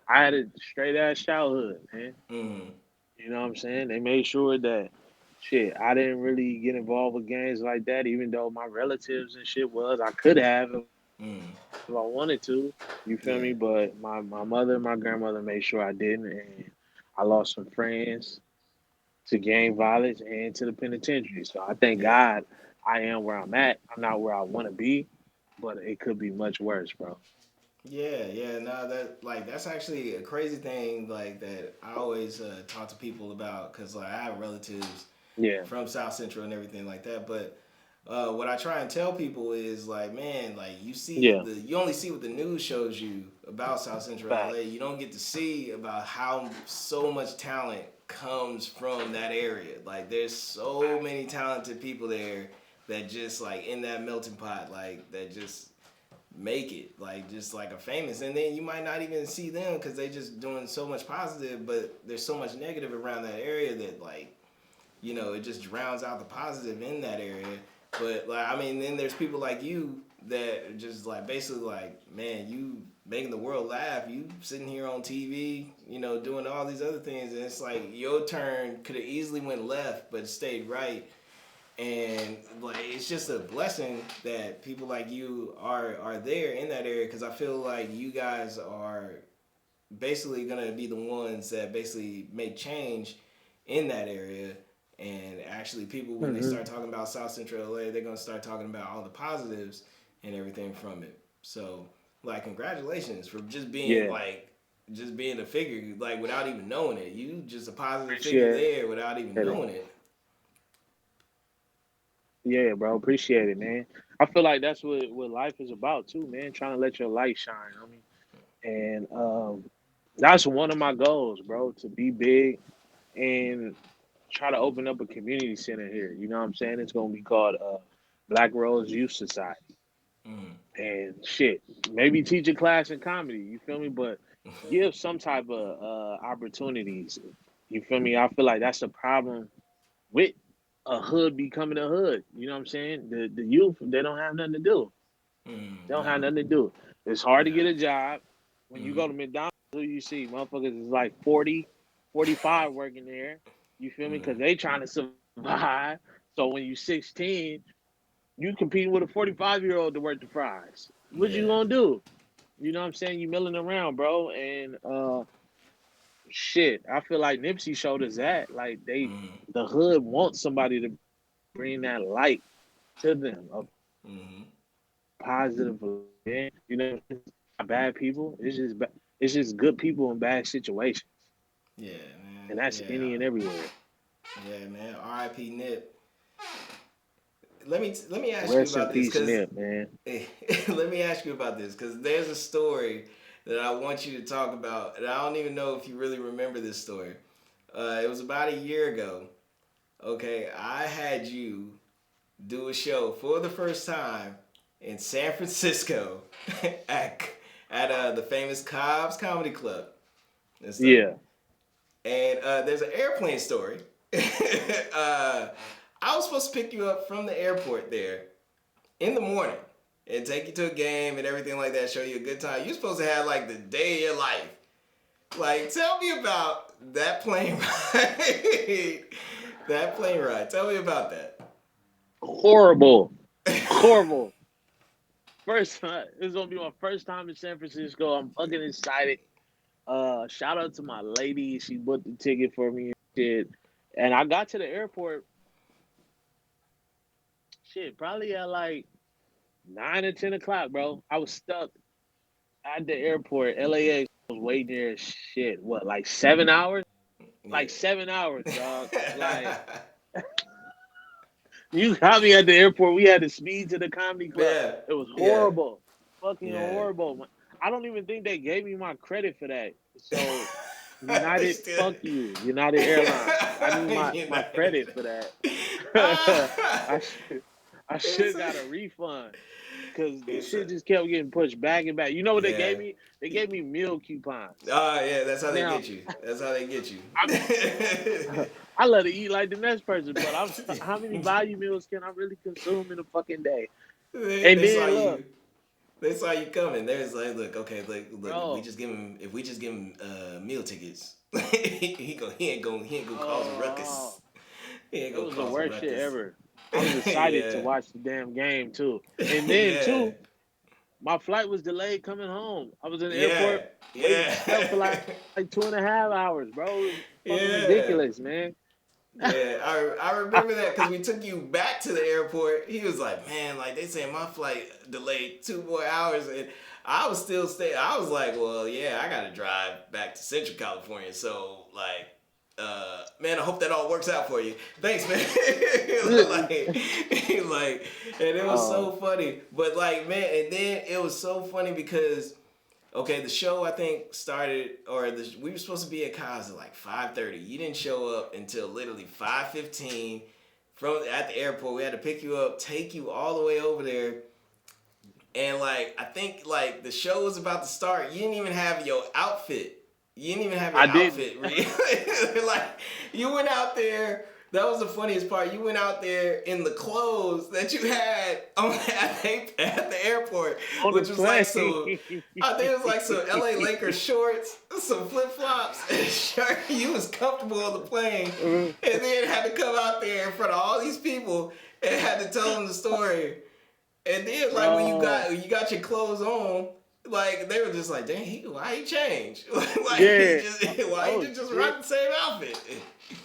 had a straight ass childhood, man. Mm. You know what I'm saying? They made sure that shit, I didn't really get involved with gangs like that, even though my relatives and shit was. I could have if Mm. I wanted to. You feel Yeah. me? But my mother and my grandmother made sure I didn't, and I lost some friends to gang violence and to the penitentiary. So I thank Yeah. God I am where I'm at. I'm not where I want to be, but it could be much worse, bro. Yeah, no, that's actually a crazy thing like that I always talk to people about because like I have relatives Yeah, from South Central and everything like that. But what I try and tell people is like, man, like yeah, you only see what the news shows you about South Central fact. LA. You don't get to see about how so much talent comes from that area. Like there's so many talented people there that just like in that melting pot, like that just make it like just like a famous, and then you might not even see them because they just doing so much positive, but there's so much negative around that area that like it just drowns out the positive in that area. But like I mean, then there's people like you that are just like basically like, man, you making the world laugh, you sitting here on TV, doing all these other things, and it's like your turn could have easily went left but stayed right. And like it's just a blessing that people like you are there in that area, because I feel like you guys are basically gonna be the ones that basically make change in that area. And actually, people when they Hmm. start talking about South Central LA, they're gonna start talking about all the positives and everything from it. So, like, congratulations for Yeah, just being a figure, like without even knowing it. You just a positive figure appreciate there without even it. knowing it. Yeah, bro. Appreciate it, man. I feel like that's what life is about too, man. Trying to let your light shine on me. And that's one of my goals, bro, to be big and try to open up a community center here. You know what I'm saying? It's gonna be called Black Rose Youth Society. Mm. And shit, maybe teach a class in comedy, you feel me? But give some type of opportunities. You feel me? I feel like that's the problem with a hood becoming a hood. You know what I'm saying? The youth, they don't have nothing to do. Mm. They don't have No. nothing to do. It's hard to No. get a job. When you Mm-hmm. go to McDonald's, who you see? Motherfuckers is like 40, 45 working there. You feel me? Mm-hmm. Because they trying to survive. So when you 16, you competing with a 45-year-old to work the fries. What you Yeah. gonna do? You know what I'm saying? You milling around, bro. And shit, I feel like Nipsey showed us that. Like Mm-hmm. the hood wants somebody to bring that light to them, a Mm-hmm. positive, you know, not bad people. It's just good people in bad situations, Yeah, man. and that's Yeah. any and everywhere. Yeah, man. R.I.P. Nip. Let me ask you Rest in about this, peace, cause Nip, man. let me ask you about this, cause there's a story that I want you to talk about, and I don't even know if you really remember this story. It was about a year ago. Okay, I had you do a show for the first time in San Francisco at the famous Cobb's Comedy Club and stuff. Yeah, And there's an airplane story. I was supposed to pick you up from the airport there in the morning and take you to a game and everything like that, show you a good time. You're supposed to have like the day of your life. Like, tell me about that plane ride. That plane ride. Tell me about that. Horrible. First time. This is gonna be my first time in San Francisco. I'm fucking excited. Shout out to my lady. She booked the ticket for me and shit. And I got to the airport. Shit, probably at like 9 or 10 o'clock, bro. I was stuck at the airport. LAX was waiting there. Shit, what, like 7 hours? Like 7 hours, dog. Like, you got me at the airport. We had to speed to the comedy club. Yeah. It was horrible. Fucking Yeah. horrible. I don't even think they gave me my credit for that. So, United, fuck you. United Airlines. I need my credit for that. I should have got a refund. Because the shit just kept getting pushed back and back. You know what they gave me? They gave me meal coupons. Yeah, that's how they get you. That's how they get you. I love to eat like the next person, but how many value meals can I really consume in a fucking day? They saw you coming. They was like, look, Bro. if we just give him meal tickets, he ain't gonna cause a ruckus. He ain't gonna it was cause the worst a ruckus. shit ever. I was excited to watch the damn game too. And then too, my flight was delayed coming home. I was in the airport waiting for like 2.5 hours, bro. It was fucking ridiculous, man. Yeah, I remember that because we took you back to the airport. He was like, man, like they saying my flight delayed 2 more hours, and I was still staying. I was like, well, yeah, I gotta drive back to Central California, so like, man, I hope that all works out for you. Thanks, man. like, and it was so funny. But like, man, and then it was so funny because, okay, the show I think started, we were supposed to be at Cobb's at like 5:30. You didn't show up until literally 5:15 at the airport. We had to pick you up, take you all the way over there. And like, I think like the show was about to start. You didn't even have your outfit. You didn't even have your outfit. Like, you went out there. That was the funniest part. You went out there in the clothes that you had at the airport, which was like some, I think it was like some LA Lakers shorts, some flip flops, and a shirt. You was comfortable on the plane, and then had to come out there in front of all these people and had to tell them the story. And then like when you got your clothes on, like they were just like, dang, why he changed? Why he just rock the same outfit?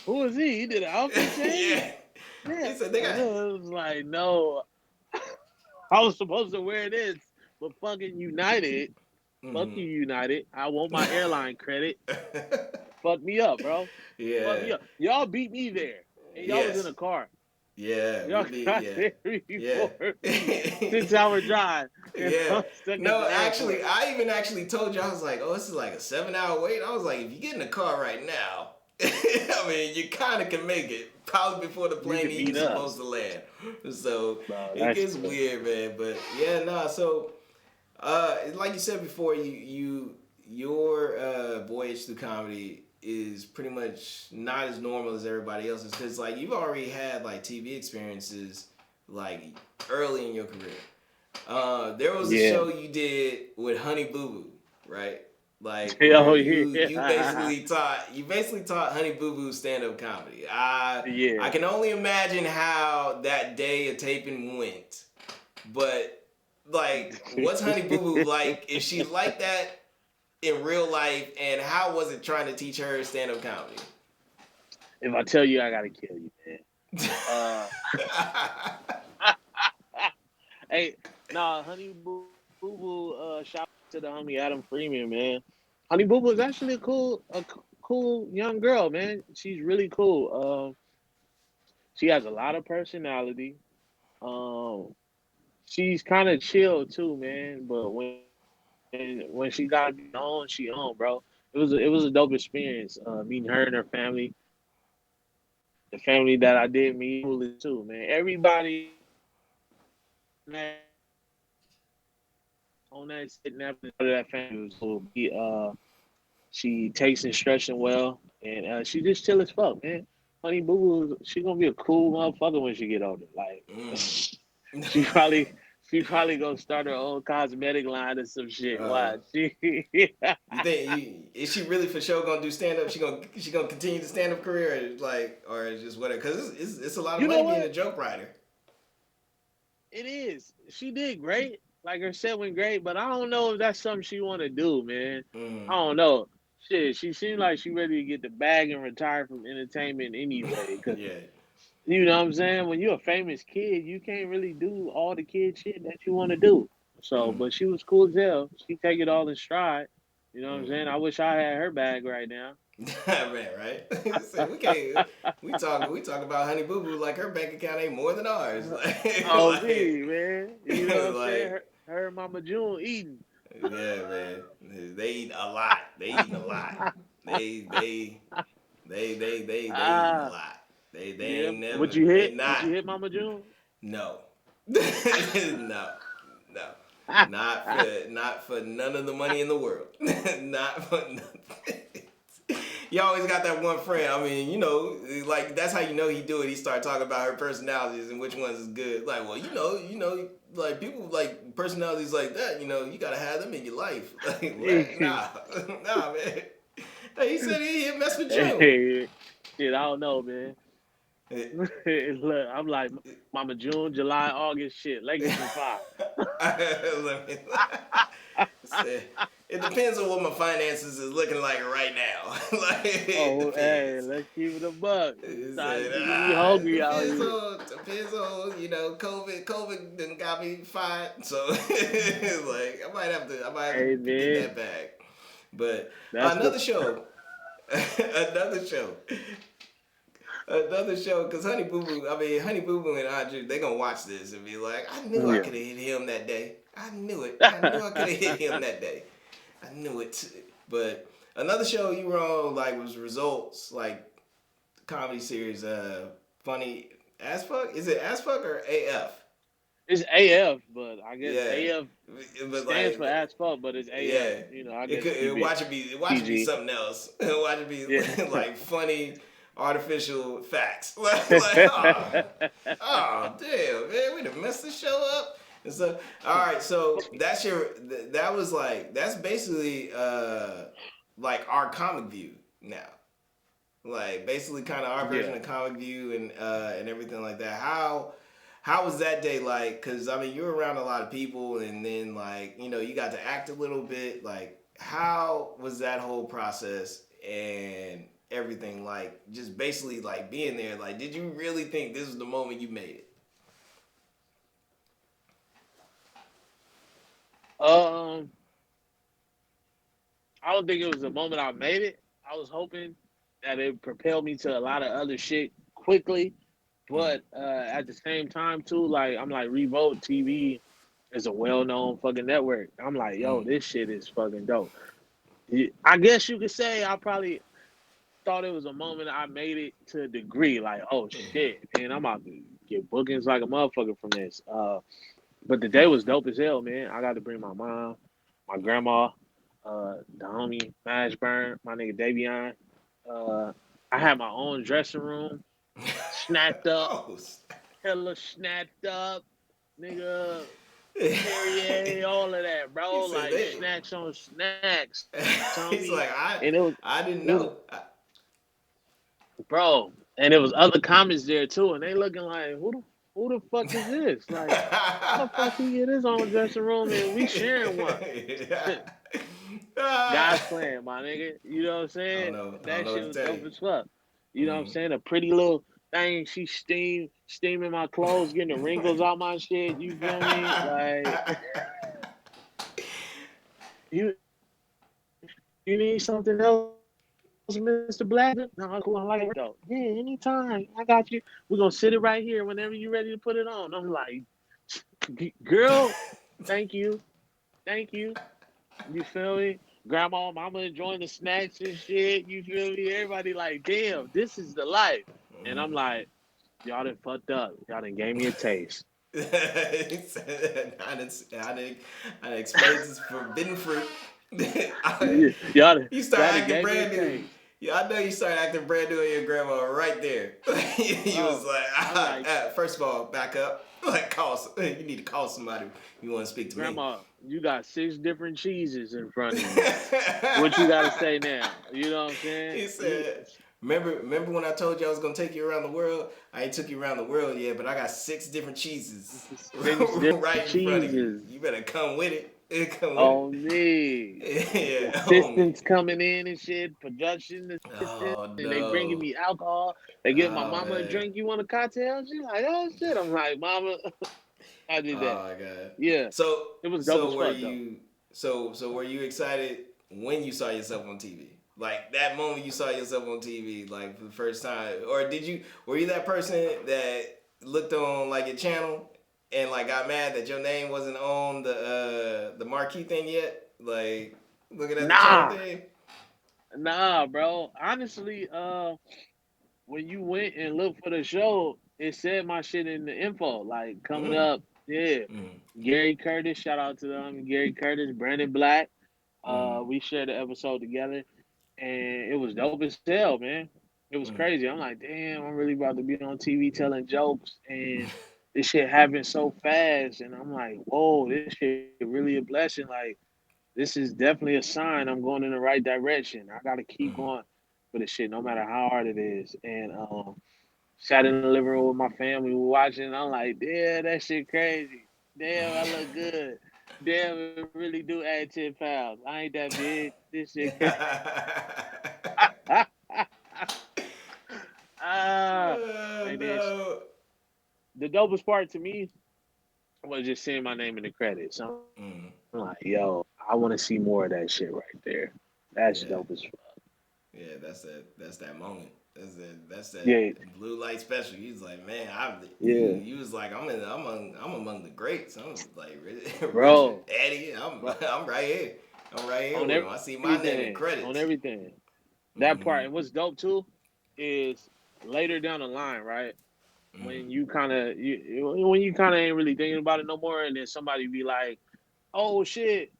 Who was he? He did an outfit change? Yeah. He said they got. I was like, no, I was supposed to wear this, but fucking United, fuck you, United. I want my airline credit. Fuck me up, bro. Yeah. Fuck me up. Y'all beat me there, and y'all was in a car. Yeah. Y'all got there before 6-hour drive. Yeah. No, actually, I even actually told you, I was like, oh, this is like a 7-hour wait. I was like, if you get in the car right now, I mean, you kind of can make it probably before the plane even supposed to land. So it gets weird, man. But yeah, so like you said before, your voyage through comedy is pretty much not as normal as everybody else's, because like you've already had like TV experiences like early in your career. There was a show you did with Honey Boo Boo, right? Like you basically taught Honey Boo Boo stand-up comedy. I can only imagine how that day of taping went. But like, what's Honey Boo Boo like? Is she like that in real life, and how was it trying to teach her stand-up comedy? If I tell you, I gotta kill you, man. Hey, Honey Boo Boo, shout out to the homie Adam Freeman, man. Honey Boo Boo is actually a cool young girl, man. She's really cool. She has a lot of personality. She's kind of chill too, man. But when she got to be on, she on, bro. It was a dope experience meeting her and her family. The family that I did meet too, man. Everybody on that sitting after that family was cool. She takes instruction well, and she just chill as fuck, man. Honey Boo Boo, she gonna be a cool motherfucker when she get older. Like, she probably gonna start her own cosmetic line or some shit. Why? She You think is she really for sure gonna do stand up? She gonna continue the stand up career, or just whatever? Because it's a lot of You know money being a what? joke writer. It is. She did great. Like her set went great, but I don't know if that's something she want to do, man. I don't know. Shit, she seemed like she ready to get the bag and retire from entertainment anyway. Cause Yeah. you know what I'm saying? When you're a famous kid, you can't really do all the kid shit that you want to do. So, but she was cool as hell. She take it all in stride. You know what I'm saying? I wish I had her bag right now. Man, right? So we can't. We talk about Honey Boo Boo like her bank account ain't more than ours. Oh, me, man. You know what I'm saying? Like, Her and Mama June eating. yeah, man. They eat a lot. They eating a lot. They eating a Ah, lot. They yeah. ain't never. Would you They hit? Would not. you hit Mama June? No. No. No. Not for none of the money in the world. Not for nothing. You always got that one friend. I mean, like that's how you know he do it. He start talking about her personalities and which ones is good. Like, well, like people like personalities like that. You gotta have them in your life. Like, what? Nah, man. Hey, he said he mess with you. Hey, shit, I don't know, man. Look, I'm like Mama June, July, August, shit. Lakers in 5. Let me say, it depends on what my finances is looking like right now. Like it Oh, hey, depends. let's keep it a buck. It Starting to said, get me hungry out depends here. on COVID done got me fired. So like I might have Hey, to get man, that back. But that's the another show. another show. Another show, because Honey Boo Boo and Audrey, they gonna watch this and be like, I knew I yeah. could have hit him that day. I knew it. I knew I could have hit him that day. I knew it. But another show you were on, like, was Results, like, comedy series, Funny As Fuck? Is it As Fuck or AF? It's AF, but I guess Yeah. AF But, stands for like, as fuck, but it's AF. yeah. You know, I guess keep Watch it it be PG. something else. Watch it be, Yeah. like, funny artificial facts. Like, oh, damn, man, we done messed the show up. And so, all right, so that's basically like our comic view now. Like basically kind of our version Yeah. of comic view and everything like that. How was that day like? Because I mean, you were around a lot of people, and then like you got to act a little bit. Like, how was that whole process and everything? Like, just basically like being there. Like, did you really think this was the moment you made it? Um, I don't think it was the moment I made it. I was hoping that it propelled me to a lot of other shit quickly, but at the same time too, like I'm like Revolt TV is a well-known fucking network. I'm like, yo, this shit is fucking dope. I guess you could say I probably thought it was a moment I made it to a degree. Like, oh shit, man, I'm about to get bookings like a motherfucker from this. But the day was dope as hell, man. I got to bring my mom, my grandma, the homie Mashburn, my nigga Davion. I had my own dressing room, snapped up, Oh, hella snapped up, nigga. Perrier, all of that, he bro. said Like they. snacks on snacks. Tell He's me, like and I didn't it was, know. bro, and it was other comments there too, and they looking like, who the fuck is this? Like, how the fuck he get his own dressing room and we sharing one? Guys playing, my nigga. You know what I'm I don't saying? know. I don't That know shit what was to tell dope you. as fuck. You know what I'm saying? A pretty little thing. She steaming my clothes, getting the wrinkles out my shit. You feel me? Like you need something else, Mr. Black? No, cool. I like it though. Yeah, anytime. I got you. We're gonna sit it right here whenever you're ready to put it on. I'm like, girl, thank you. Thank you. You feel me? Grandma, mama enjoying the snacks and shit. You feel me? Everybody like, damn, this is the life. And I'm like, y'all done fucked up. Y'all done gave me a taste. I done experienced this forbidden fruit. You start y'all acting gave me a brand new. taste. Yeah, I know you started acting brand new on your grandma right there. You was Bro, like, I'm like, first of all, back up. Like, you need to call somebody. You want to speak to me. Grandma, you got 6 different cheeses in front of you. What you got to say now? You know what I'm saying? He said, remember when I told you I was going to take you around the world? I ain't took you around the world yet, but I got 6 different cheeses 6 different right in front of you. cheeses You better come with it. Come with it. on me. Yeah, on me. Assistants coming in and shit, production assistants, Oh, and they bringing no. me alcohol. They give my Oh, mama a man. drink. You want a cocktail? She's like, oh shit. I'm like, mama, I did that. Oh, my God. Yeah, So, it was dope as so were fuck though. you, so were you excited when you saw yourself on TV? Like that moment you saw yourself on TV, like for the first time, or were you that person that looked on like your channel and like got mad that your name wasn't on the marquee thing yet? Like looking at the channel Nah, thing. nah, bro. Honestly, when you went and looked for the show, it said my shit in the info, like coming Mm, up. Yeah, mm, Gary Curtis, shout out to them. Gary Curtis, Brandon Black. mm, We shared the episode together, and it was dope as hell, man. It was mm. crazy. I'm like, damn, I'm really about to be on TV telling jokes, and this shit happened so fast, and I'm like, whoa, this shit really a blessing. Like, this is definitely a sign I'm going in the right direction. I got to keep Mm. going for this shit, no matter how hard it is. And sat in the living room with my family, we were watching. I'm like, damn, that shit crazy. Damn, I look good. Damn, it really do add 10 pounds. I ain't that big. This shit crazy. ah, Oh, and then no. the dopest part to me was just seeing my name in the credits. I'm like, Mm. yo, I want to see more of that shit right there. That's dope as Yeah. fuck. Yeah, that's that moment. That's that Yeah, blue light special. You was like, man, yeah, you was like, I'm among the greats. I'm like Richard, bro, Eddie. bro, I'm right here. I'm right here on with him. I see my name in on credits. everything. That Mm-hmm. part, and what's dope too, is later down the line, right? Mm-hmm. When you kind of ain't really thinking about it no more, and then somebody be like, "Oh shit,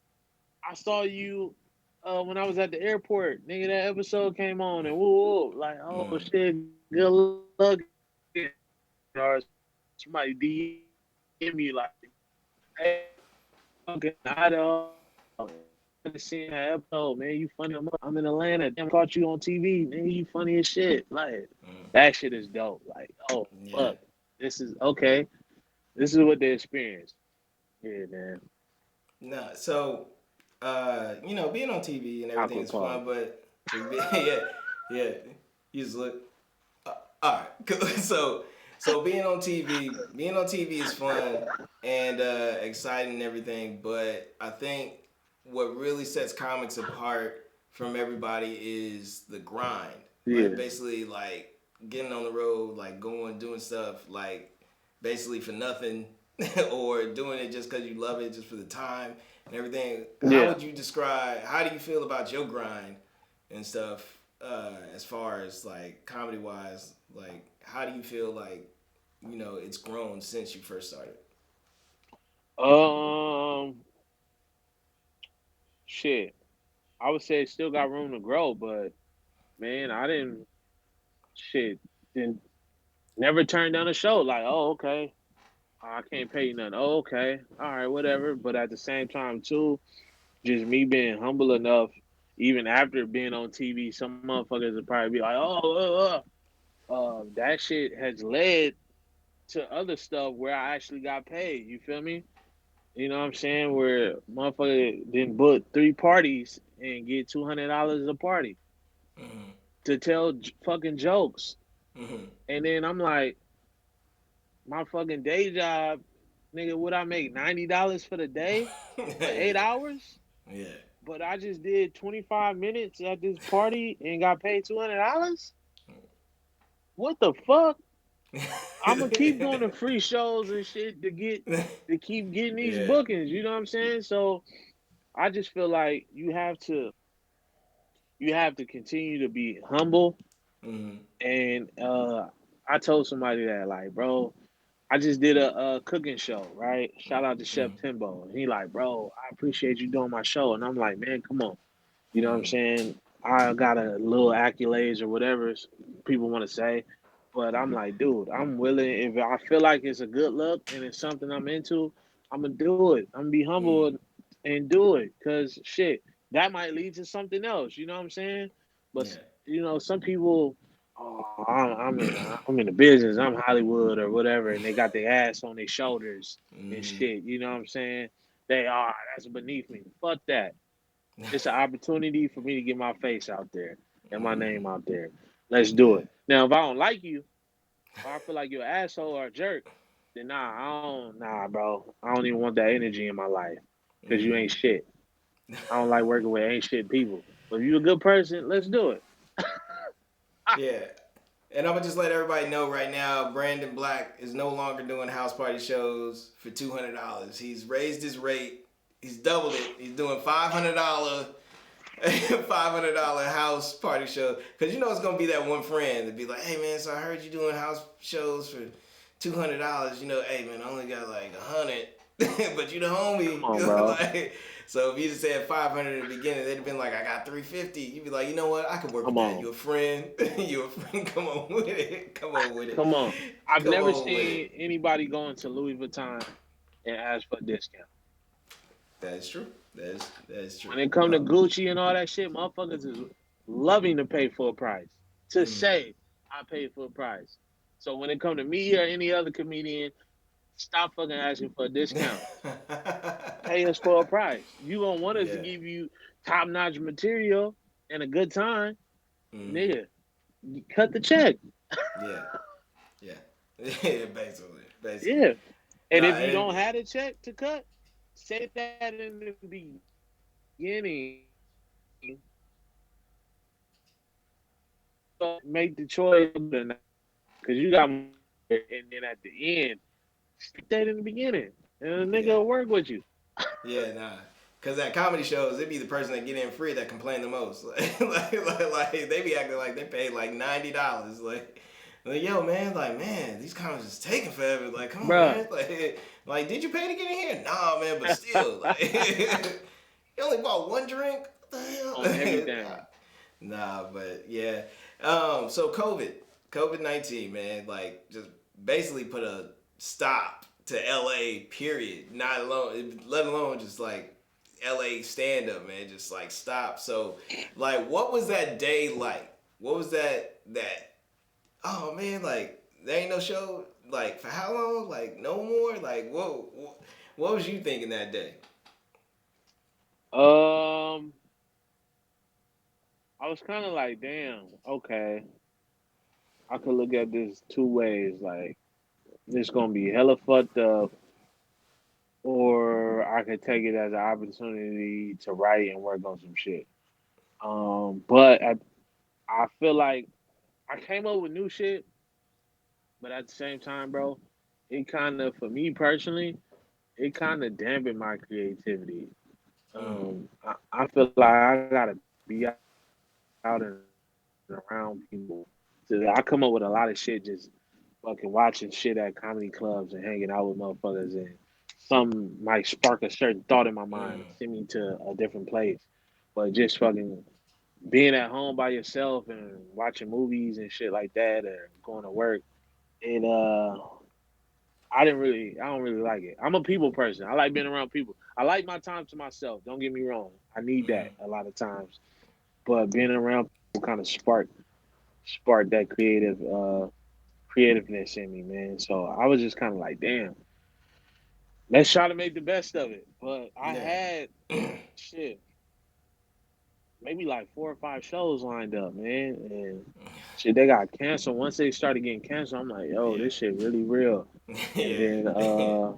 I saw you when I was at the airport, nigga. That episode came on, and woo, woo. Like, oh Mm-hmm. shit, good luck." Or somebody DM you like, "Hey, fucking Idaho, I just seen that episode, man. You funny. I'm in Atlanta. Damn, caught you on TV, man. You funny as shit. Like, that shit is dope. Like, oh Yeah. fuck, this is okay. This is what they experience. Yeah, man. No, so being on TV and everything Awkward is pause. fun, but yeah, yeah. You just look. All right, cool. So being on TV is fun and exciting and everything. But I think what really sets comics apart from everybody is the grind. Like Yeah, basically, like getting on the road, like doing stuff, like basically for nothing, or doing it just because you love it, just for the time and everything. How yeah. would you describe? How do you feel about your grind and stuff? As far as like comedy wise, like how do you feel like it's grown since you first started? Um, shit. I would say it still got room to grow, but man, I didn't shit didn't never turn down a show. Like, oh okay, I can't pay you nothing. Oh, okay, all right, whatever. But at the same time, too, just me being humble enough, even after being on TV, some motherfuckers would probably be like, that shit has led to other stuff where I actually got paid. You feel me? You know what I'm saying? Where motherfucker didn't book 3 parties and get $200 a party Mm-hmm. to tell fucking jokes. Mm-hmm. And then I'm like, my fucking day job, nigga, would I make $90 for the day for Yeah, 8 hours? yeah. But I just did 25 minutes at this party and got paid $200. What the fuck? I'm gonna keep going to free shows and shit to keep getting these Yeah. bookings. You know what I'm saying? So I just feel like you have to continue to be humble. Mm-hmm. And I told somebody that like, bro, I just did a cooking show, right? Shout out to Chef Timbo. And he like, bro, I appreciate you doing my show. And I'm like, man, come on. You know what I'm saying? I got a little accolades or whatever people want to say. But I'm like, dude, I'm willing. If I feel like it's a good look and it's something I'm into, I'm going to do it. I'm going to be humble and do it. Because, shit, that might lead to something else. You know what I'm saying? But, Yeah. you know, some people, oh, I'm in the business. I'm Hollywood or whatever. And they got their ass on their shoulders and shit. You know what I'm saying? They are. That's beneath me. Fuck that. It's an opportunity for me to get my face out there and my name out there. Let's do Yeah. it. Now, if I don't like you, or I feel like you're an asshole or a jerk, then nah, bro. I don't even want that energy in my life because you ain't shit. I don't like working with ain't shit people. But if you a good person, let's do it. Yeah. And I'm gonna just let everybody know right now, Brandon Black is no longer doing house party shows for $200. He's raised his rate. He's doubled it. He's doing $500, $500 house party show. Cause you know it's gonna be that one friend to be like, hey man, so I heard you doing house shows for $200. You know, hey man, I only got like 100, but you the homie. Come on, bro. Like, so if you just said 500 at the beginning, they'd have been like, I got 350. You'd be like, you know what? I could work with Come that. on. You a friend? You a friend? Come on with it. Come on with it. Come on. I've Come never on with seen it. anybody go into Louis Vuitton and ask for a discount. That is true. That is true. When it come to Gucci and all that shit, motherfuckers is loving to pay full price. To say I paid full price. So when it come to me or any other comedian, stop fucking asking for a discount. Pay us for a price. You gonna want us to Yeah. give you top notch material and a good time, nigga. Cut the check. Yeah. Yeah. Yeah. Basically. Basically. Yeah. And Nah. if you don't have a check to cut, say that in the beginning. Make the choice because you got more, and then at the end, stick that in the beginning, and the nigga Yeah. will work with you. Yeah. Nah. Cause at comedy shows, it be the person that get in free that complain the most. Like they be acting like they paid like $90. Like, yo, man, like, man, these comics is taking forever. Like, come on, Bruh. man. Like, did you pay to get in here? Nah, man, but still, like, you only bought one drink. What On the everything. hell? Nah, but yeah. So COVID-19, man, like, just basically put a stop to LA. Period. Not alone, let alone just like LA stand up, man. Just like stop. So, like, what was that day like? What was that? Oh man, like there ain't no show. Like for how long? Like no more. Like what was you thinking that day? Um, I was kind of like, damn, okay. I could look at this two ways. Like, this gonna be hella fucked up, or I could take it as an opportunity to write and work on some shit. But I feel like I came up with new shit, but at the same time, bro, it kind of, for me personally, it kind of dampened my creativity. I feel like I gotta be out and around people. So I come up with a lot of shit just fucking watching shit at comedy clubs and hanging out with motherfuckers, and some might spark a certain thought in my mind, send me to a different place. But just fucking being at home by yourself and watching movies and shit like that, or going to work, it I don't really like it. I'm a people person. I like being around people. I like my time to myself. Don't get me wrong. I need that a lot of times. But being around people kind of spark that creativeness in me, man. So I was just kind of like, damn, let's try to make the best of it. But I Yeah. had shit, maybe like 4 or 5 shows lined up, man, and shit they got canceled. Once they started getting canceled, I'm like, yo, Yeah. this shit really real. And then Yeah.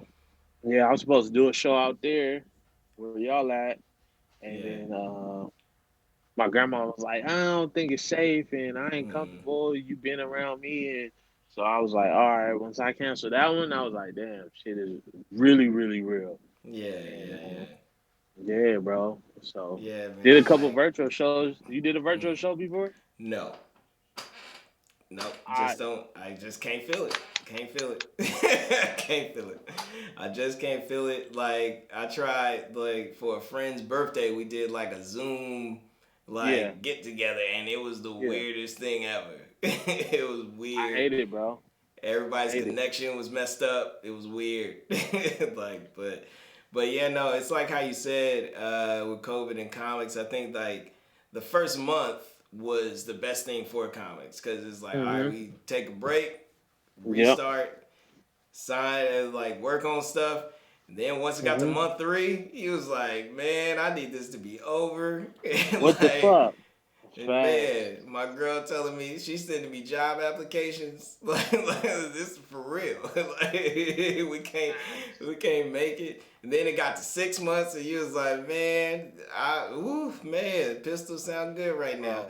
yeah, I was supposed to do a show out there where y'all at, and Yeah. then my grandma was like, I don't think it's safe, and I ain't comfortable. You been around me, and so I was like, all right. Once I canceled that one, I was like, damn, shit is really, really real. Yeah. And Yeah. yeah, bro. So Yeah, did a man. couple Like virtual shows. You did a virtual show before? no. Nope, I I just can't feel it. Can't feel it. Can't feel it. I just can't feel it. Like, I tried, like, for a friend's birthday, we did, like, a Zoom, yeah, like, get together, and it was the yeah. weirdest thing ever. It was I weird. hate it, bro. I Everybody's hate it. connection was messed up. It was weird. Like, but yeah, no, it's like how you said with COVID and comics. I think like the first month was the best thing for comics because it's like, all right, Mm-hmm. we take a break, Yep. restart, sign, and like work on stuff. And then once it got to Mm-hmm. month 3, he was like, man, I need this to be over. And What the like, fuck? and Facts. man, my girl telling me she's sending me job applications. Like this is for real. Like we can't make it. And then it got to 6 months, and you was like, man, man, pistol sound good right now. Bro,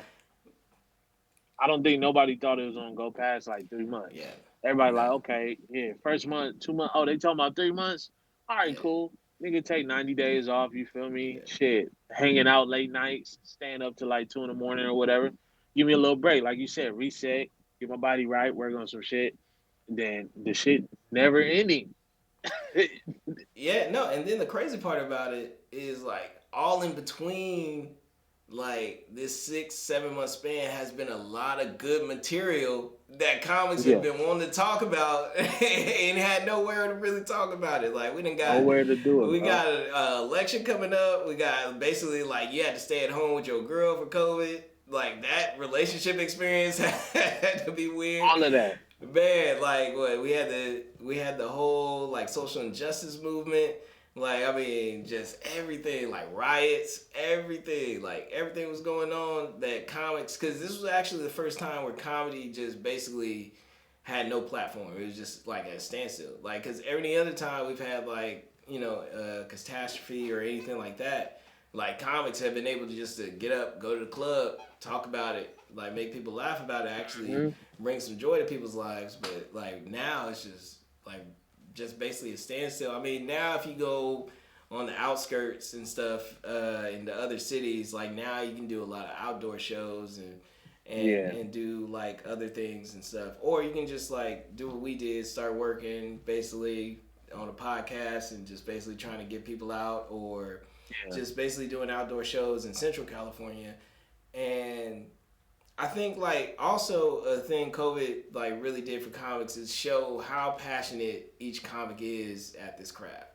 I don't think nobody thought it was gonna go past like 3 months. Yeah, Everybody like, no, okay, yeah, first month, 2 months. Oh, they talking about 3 months. All right, yeah, cool. Nigga take 90 days off. You feel me? yeah, Shit, hanging out late nights, staying up till like 2 in the morning or whatever. Give me a little break, like you said, reset, get my body right, work on some shit. Then the shit never ending. yeah. No, and then the crazy part about it is like all in between like this 6-7 month span has been a lot of good material that comics have Yeah, been wanting to talk about and had nowhere to really talk about it. Like nowhere to do it, we bro. got an election coming up. We got basically like you had to stay at home with your girl for COVID. Like that relationship experience had to be weird. All of that. Man, like what we had the whole like social injustice movement. Like I mean, just everything, like riots, everything, like everything was going on that comics. Because this was actually the first time where comedy just basically had no platform. It was just like at a standstill. Like because every other time we've had like catastrophe or anything like that. Like comics have been able to just to get up, go to the club, talk about it, like make people laugh about it, actually Mhm. bring some joy to people's lives. But like now it's just basically a standstill. I mean, now if you go on the outskirts and stuff in the other cities, like now you can do a lot of outdoor shows Yeah, and do like other things and stuff, or you can just like do what we did, start working basically on a podcast and just basically trying to get people out, or yeah, just basically doing outdoor shows in Central California. And I think like also a thing COVID like really did for comics is show how passionate each comic is at this craft.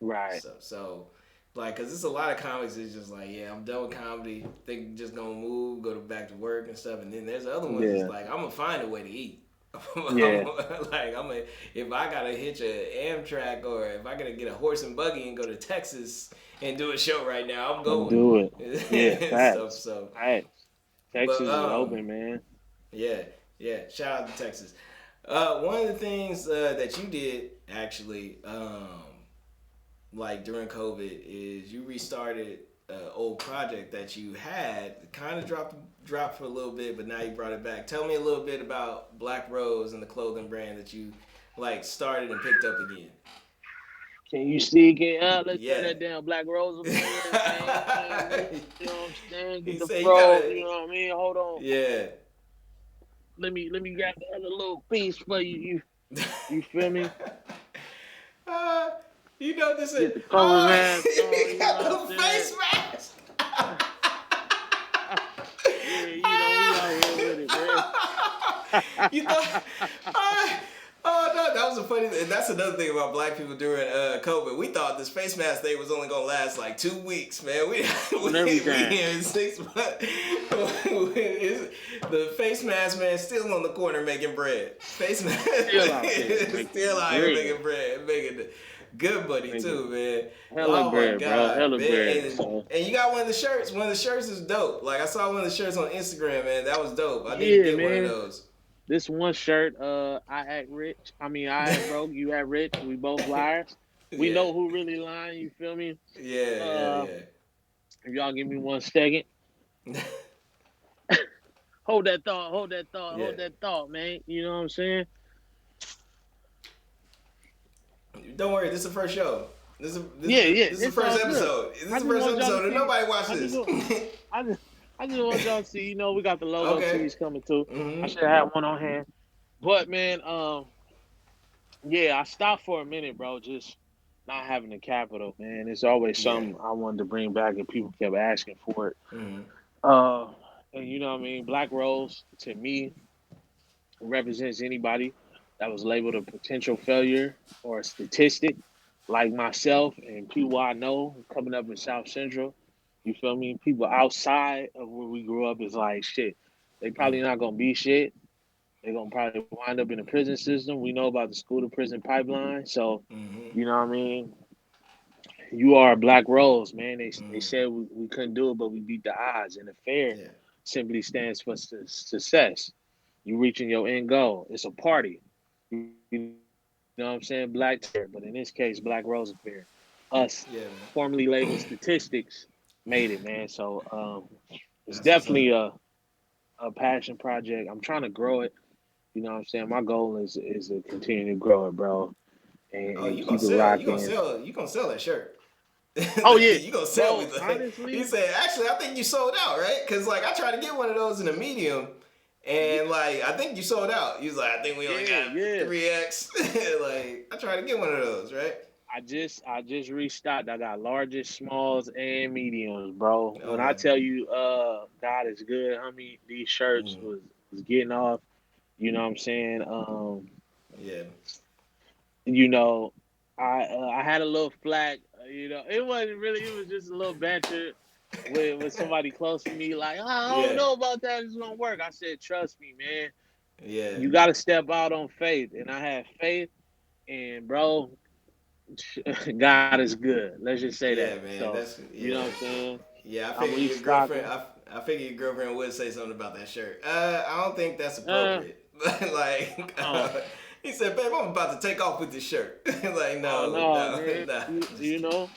right. So like, cause it's a lot of comics that's just like, yeah, I'm done with comedy. They just gonna move, go back to work and stuff. And then there's other ones Yeah, that's like, I'm gonna find a way to eat. yeah, If I gotta hitch a Amtrak or if I gotta get a horse and buggy and go to Texas and do a show right now, I'm and going. do it. Yeah, so facts. so, Facts. but Texas is open, man. yeah, yeah. Shout out to Texas. One of the things that you did actually, like during COVID, is you restarted an old project that you had kind of dropped for a little bit, but now you brought it back. Tell me a little bit about Black Rose and the clothing brand that you like started and picked up again. Can you sneak it up? Let's turn Yeah. that down. Black Rose up in here, man. You know what I'm saying? He Get the said you fro. gotta. You know what I mean? Hold on. Yeah. Let me grab the other little piece for you. You feel me? Uh, you know this is. Get the color mask on. He You got know the what I'm face saying? mask. Yeah, you know we out here with it, man. You thought, oh no, that was a funny thing. That's another thing about black people during COVID. We thought this face mask thing was only gonna last like 2 weeks, man. We here in 6 months. The face mask man still on the corner making bread. Face mask still out here making bread, making good money too, man. Hella Oh bread, my bro. god, Hella man. bread. So. And you got one of the shirts. One of the shirts is dope. Like I saw one of the shirts on Instagram, man. That was dope. I need to get one of those. This one shirt, I act rich. I mean, I act broke. You act rich. We both liars. We know who really lying. You feel me? Yeah. If y'all give me 1 second. Hold that thought, man. You know what I'm saying? Don't worry, this is the first show. This is the first episode. This is the first episode, and nobody watched this. I just want y'all to see. You know, we got the logo Okay. tees coming too. I Mm-hmm. should have had one on hand. But man, yeah, I stopped for a minute, bro. Just not having the capital, man. It's always Yeah. something I wanted to bring back, and people kept asking for it. Mm-hmm. Uh, and you know what I mean? Black Rose to me represents anybody that was labeled a potential failure or a statistic, like myself and people I know coming up in South Central. You feel me? People outside of where we grew up is like shit. They probably not gonna be shit. They're gonna probably wind up in the prison system. We know about the school to prison pipeline, so Mm-hmm. you know what I mean. You are a Black Rose, man. They Mm-hmm. said we couldn't do it, but we beat the odds. And the fair Yeah. simply stands for success. You reaching your end goal. It's a party. You know what I'm saying? Black Terror, but in this case, Black Rose Affair. Us, Yeah, formerly labeled statistics, made it, man. So it's that's what's up. definitely a passion project. I'm trying to grow it. You know what I'm saying? My goal is to continue to grow it, bro, Oh, and you gonna keep it sell? You gonna rocking. sell? You gonna sell that shirt? Oh yeah, You gonna sell me? bro. Like, he Honestly, said, actually, I think you sold out, right? Because like I tried to get one of those in a medium, yeah, and like I think you sold out. He was like, I think we only yeah, got yeah. 3X. Like I tried to get one of those, right? I just restocked. I got largest, smalls, and mediums, bro. When I Okay. tell you, God is good, homie. These shirts Mm. was getting off. You know what I'm saying? Yeah. You know, I had a little flack. You know, it wasn't really. It was just a little banter with somebody close to me. Like, "Oh, I don't Yeah. know about that. It's gonna work." I said, "Trust me, man. Yeah. You got to step out on faith." And I had faith, and bro, God is good. Let's just say that. Yeah, man. So, That's you know yeah. what I'm saying? Yeah, I I'm figured your girlfriend. restocking. I figured your girlfriend would say something about that shirt. I don't think that's Uh, appropriate. Like, oh, he said, "Babe, I'm about to take off with this shirt." Like, oh no, no, no, man. no. Just You kidding. know,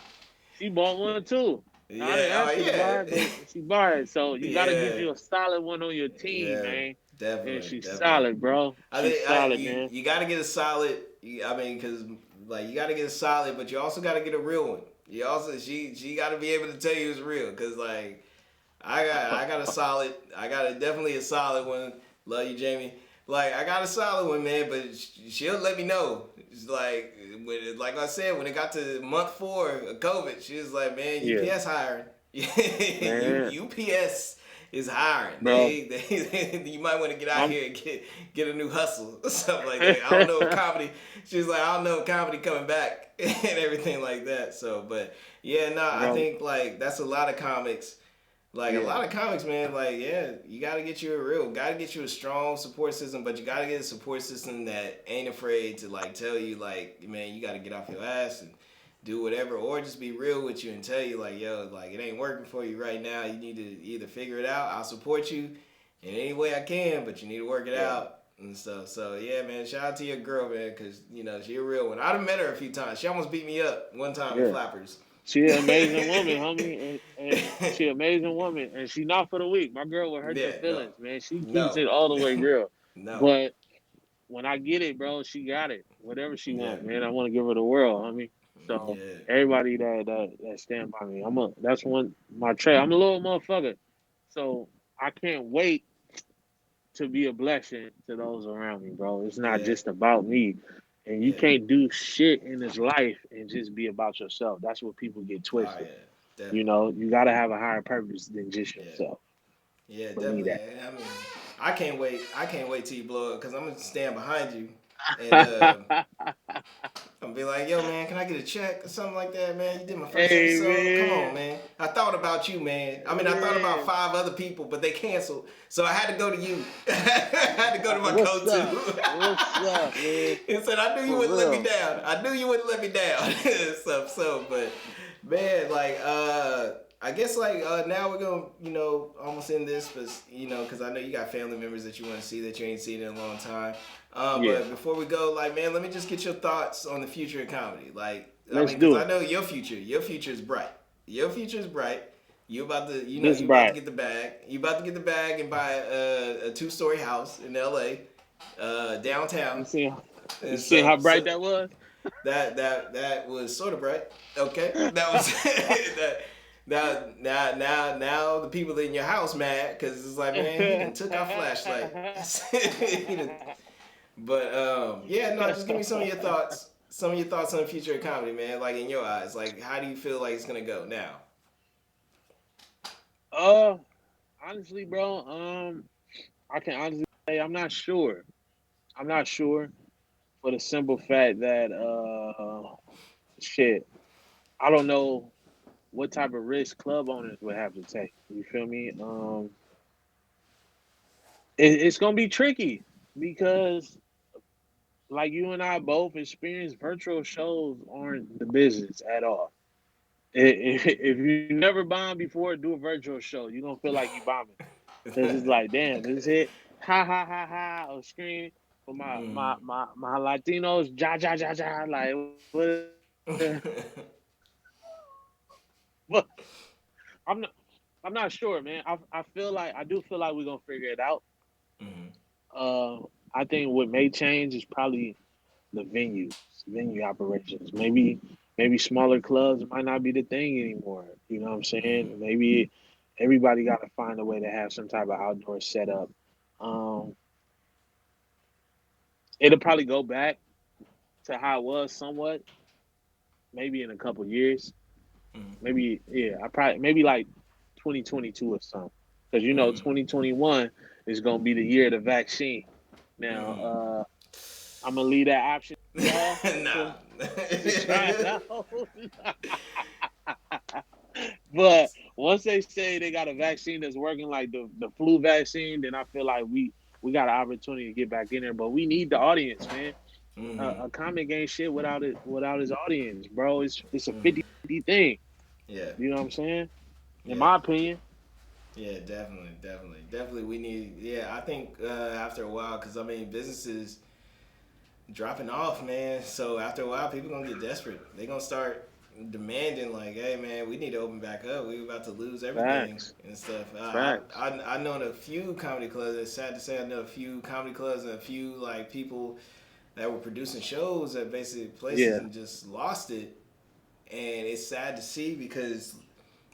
she bought one too. I didn't Yeah. Oh, ask her to buy it, yeah. but she bought it. So you got to get Yeah. you a solid one on your team, Yeah. man. And Definitely. she's Definitely. solid, bro. I She's think solid, you man. you got to get a solid. I mean, because like you got to get a solid, but you also got to get a real one. You also she got to be able to tell you it's real, because like I got a solid. I got definitely a solid one. Love you, Jamie. Like I got a solid one, man. But she'll let me know. It's like I said, when it got to month 4 of COVID, she was like, "Man, Yeah, UPS hiring. man, UPS is hiring. bro. You might want to get out I'm. here and get a new hustle or something like that. I don't know if comedy." She was like, "I don't know if comedy coming back and everything like that." So, but yeah, no, I Bro, think like that's a lot of comics. Like a yeah, lot of comics, man. Like, yeah, you gotta get you gotta get you a strong support system, but you gotta get a support system that ain't afraid to like tell you, like, man, you gotta get off your ass and do whatever, or just be real with you and tell you, like, yo, like it ain't working for you right now. You need to either figure it out. I'll support you in any way I can, but you need to work it yeah, out and stuff. So yeah, man, shout out to your girl, man, because you know she a real one. I've met her a few times. She almost beat me up one time in yeah. Flappers. She an amazing woman, homie, and she an amazing woman, and she not for the weak. My girl will hurt your Yeah, no, feelings, man. She keeps no, it all the way real. no, But when I get it, bro, she got it. Whatever she yeah, want, man. I want to give her the world, homie. So yeah. everybody that stand by me, that's one my trait. I'm a little motherfucker, so I can't wait to be a blessing to those around me, bro. It's not Yeah, just about me. And you yeah. can't do shit in this life and just be about yourself. That's what people get Oh twisted. yeah, You definitely. know, you got to have a higher purpose than just Yeah, yourself. yeah, Believe definitely. that. I mean, I can't wait. I can't wait till you blow up, because I'm gonna stand behind you and I'm gonna be like, yo, man, can I get a check or something like that, man? You did my first Hey, episode. Come on, man. man. I thought about you, man. I mean, I thought about Man. 5 other people, but they canceled, so I had to go to you. I had to go to my What's up? go-to. What's up, man? And said, I knew you For wouldn't let me real. down. I knew you wouldn't let me down. But man, like, I guess like now we're gonna, almost end this, but because I know you got family members that you want to see that you ain't seen in a long time. Yeah. But before we go, like, man, let me just get your thoughts on the future of comedy. Like, I Let's mean, because do I it. know your future. Your future is bright. Your future is bright. You about to, This you about to bright. get the bag. You about to get the bag and buy a 2-story house in L.A. Downtown. You And see so, how bright that was? that was sort of bright. Okay, that was that. Now the people in your house mad because it's like, man, he done took our flashlight. But yeah, no, just give me some of your thoughts. Some of your thoughts on the future of comedy, man. Like in your eyes, like how do you feel like it's gonna go now? uh, honestly, bro, I can honestly say I'm not sure. I'm not sure for the simple fact that shit, I don't know what type of risk club owners would have to take. You feel me? It's gonna be tricky because, like you and I both experienced, virtual shows aren't the business at all. If you never bombed before, do a virtual show. You're gonna feel like you bombing because it's like, damn, this is it. Ha ha ha ha! Or scream for my Latinos. Ja ja ja ja! Like what? But I'm not. I'm not sure, man. I feel like I do feel like we're gonna figure it out. Mhm. Uh, I think what may change is probably the venue operations. Maybe smaller clubs might not be the thing anymore. You know what I'm saying? Mhm. Maybe everybody got to find a way to have some type of outdoor setup. Um, it'll probably go back to how it was somewhat, maybe in a couple years. Mhm. Maybe yeah, I probably maybe like 2022 or something. Because Mhm. 2021 is gonna be the year of the vaccine. Now, Mhm. I'm gonna leave that option to y'all Nah. to try it out. But once they say they got a vaccine that's working like the flu vaccine, then I feel like we got an opportunity to get back in there. But we need the audience, man. Mhm. A comic ain't shit without his audience, bro. It's a Mhm. 50-50 thing. Yeah. You know what I'm saying? In Yeah. my opinion. Yeah, definitely. We need. Yeah, I think after a while, because I mean, businesses dropping off, man. So after a while, people gonna get desperate. They gonna start demanding like, "Hey, man, we need to open back up. We about to lose everything Facts. and stuff." Facts. I know a few comedy clubs. It's sad to say, I know a few comedy clubs and a few like people that were producing shows at basically places Yeah. and just lost it. And it's sad to see because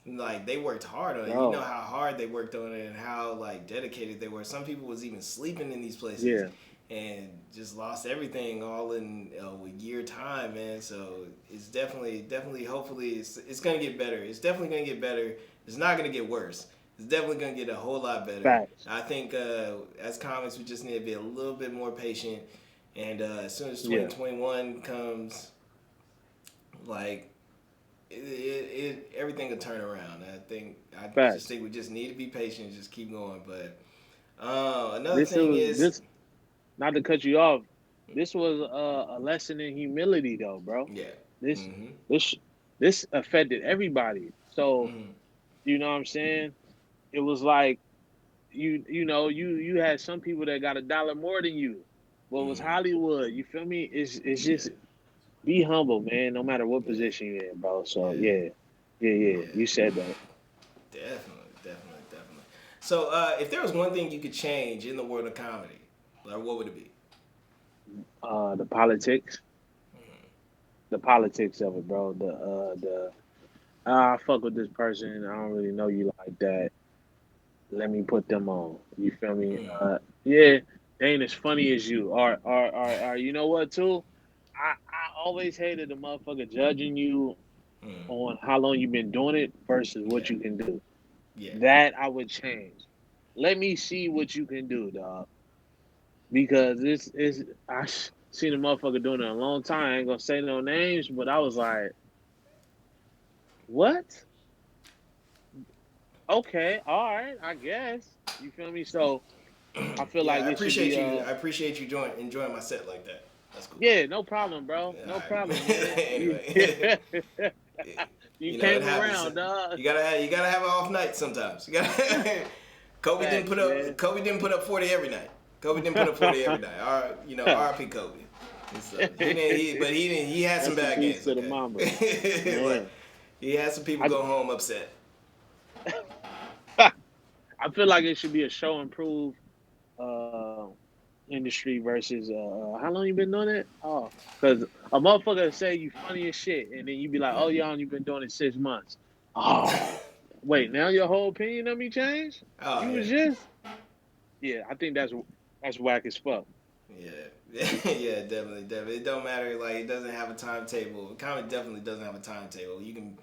like they worked hard on it. You know Bro. how hard they worked on it and how like dedicated they were. Some people was even sleeping in these places Yeah. and just lost everything all in a year time, man. So it's definitely hopefully it's gonna get better. It's definitely gonna get better. It's not gonna get worse. It's definitely gonna get a whole lot better. Facts. I think as comics we just need to be a little bit more patient. And as soon as Yeah. 2021 comes, like everything will turn around. I just Facts. think we just need to be patient and just keep going. But another This thing was is, this not to cut you off. This was a lesson in humility, though, bro. yeah, This mm-hmm, this this affected everybody. So mm-hmm, you know what I'm saying? It was like you had some people that got $1 more than you. What was mm-hmm, Hollywood? You feel me? It's yeah, just be humble, man. No matter what yeah, position you're in, bro. So yeah, yeah. yeah, You said that. definitely. So if there was one thing you could change in the world of comedy, like what would it be? The politics, the politics of it, bro. The I fuck with this person. I don't really know you like that. Let me put them on. You feel me? Mm-hmm, Yeah, they ain't as funny as you. Or you know what too? I always hated the motherfucker judging you mm-hmm, on how long you've been doing it versus what yeah, you can do. yeah, That I would change. Let me see what you can do, dog. Because this is seen a motherfucker doing it a long time. I ain't gonna say no names, but I was like, what? Okay, all right, I guess. You feel me? So I feel yeah. like it should be I appreciate you enjoying my set like that. That's cool. yeah, no problem, bro. All No right. problem, man. You Anyway. you It came happens. around, dog. You gotta have an off night sometimes. You gotta. Facts, man. Kobe didn't put up 40 every night. Kobe didn't put up 40 every night. R.I.P. Kobe. And so but he didn't. He had some Rest in bad peace games. to the Okay, Mamba, like man. he had some people I go home upset. I feel like it should be a show and prove uh, industry versus how long you been doing it? Because a motherfucker say you funny as shit, and then you be like, oh yeah, you been doing it 6 months. Oh, wait. Now your whole opinion of me changed? Oh You yeah, was just. Yeah, I think that's whack as fuck. yeah, yeah, definitely, definitely. It don't matter. Like, it doesn't have a timetable. Comedy definitely doesn't have a timetable. You can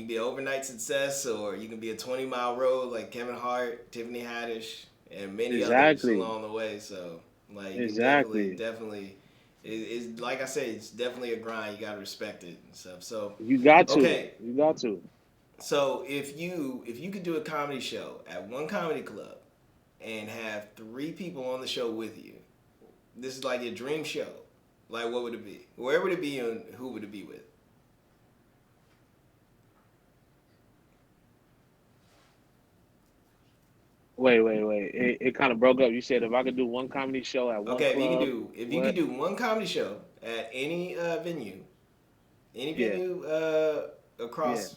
be an overnight success, or you can be a 20-mile road like Kevin Hart, Tiffany Haddish, and many others Exactly. along the way. So, like, you can definitely, Exactly. definitely, it's like I say, it's definitely a grind. You gotta respect it and stuff. So, You got to. okay, You got to. so if you could do a comedy show at one comedy club and have three people on the show with you, this is like your dream show. Like, what would it be? Where would it be, and who would it be with? Wait. It kind of broke up. You said if I could do one comedy show at one Okay, club, if you could what? do one comedy show at any Yeah. venue Yeah. across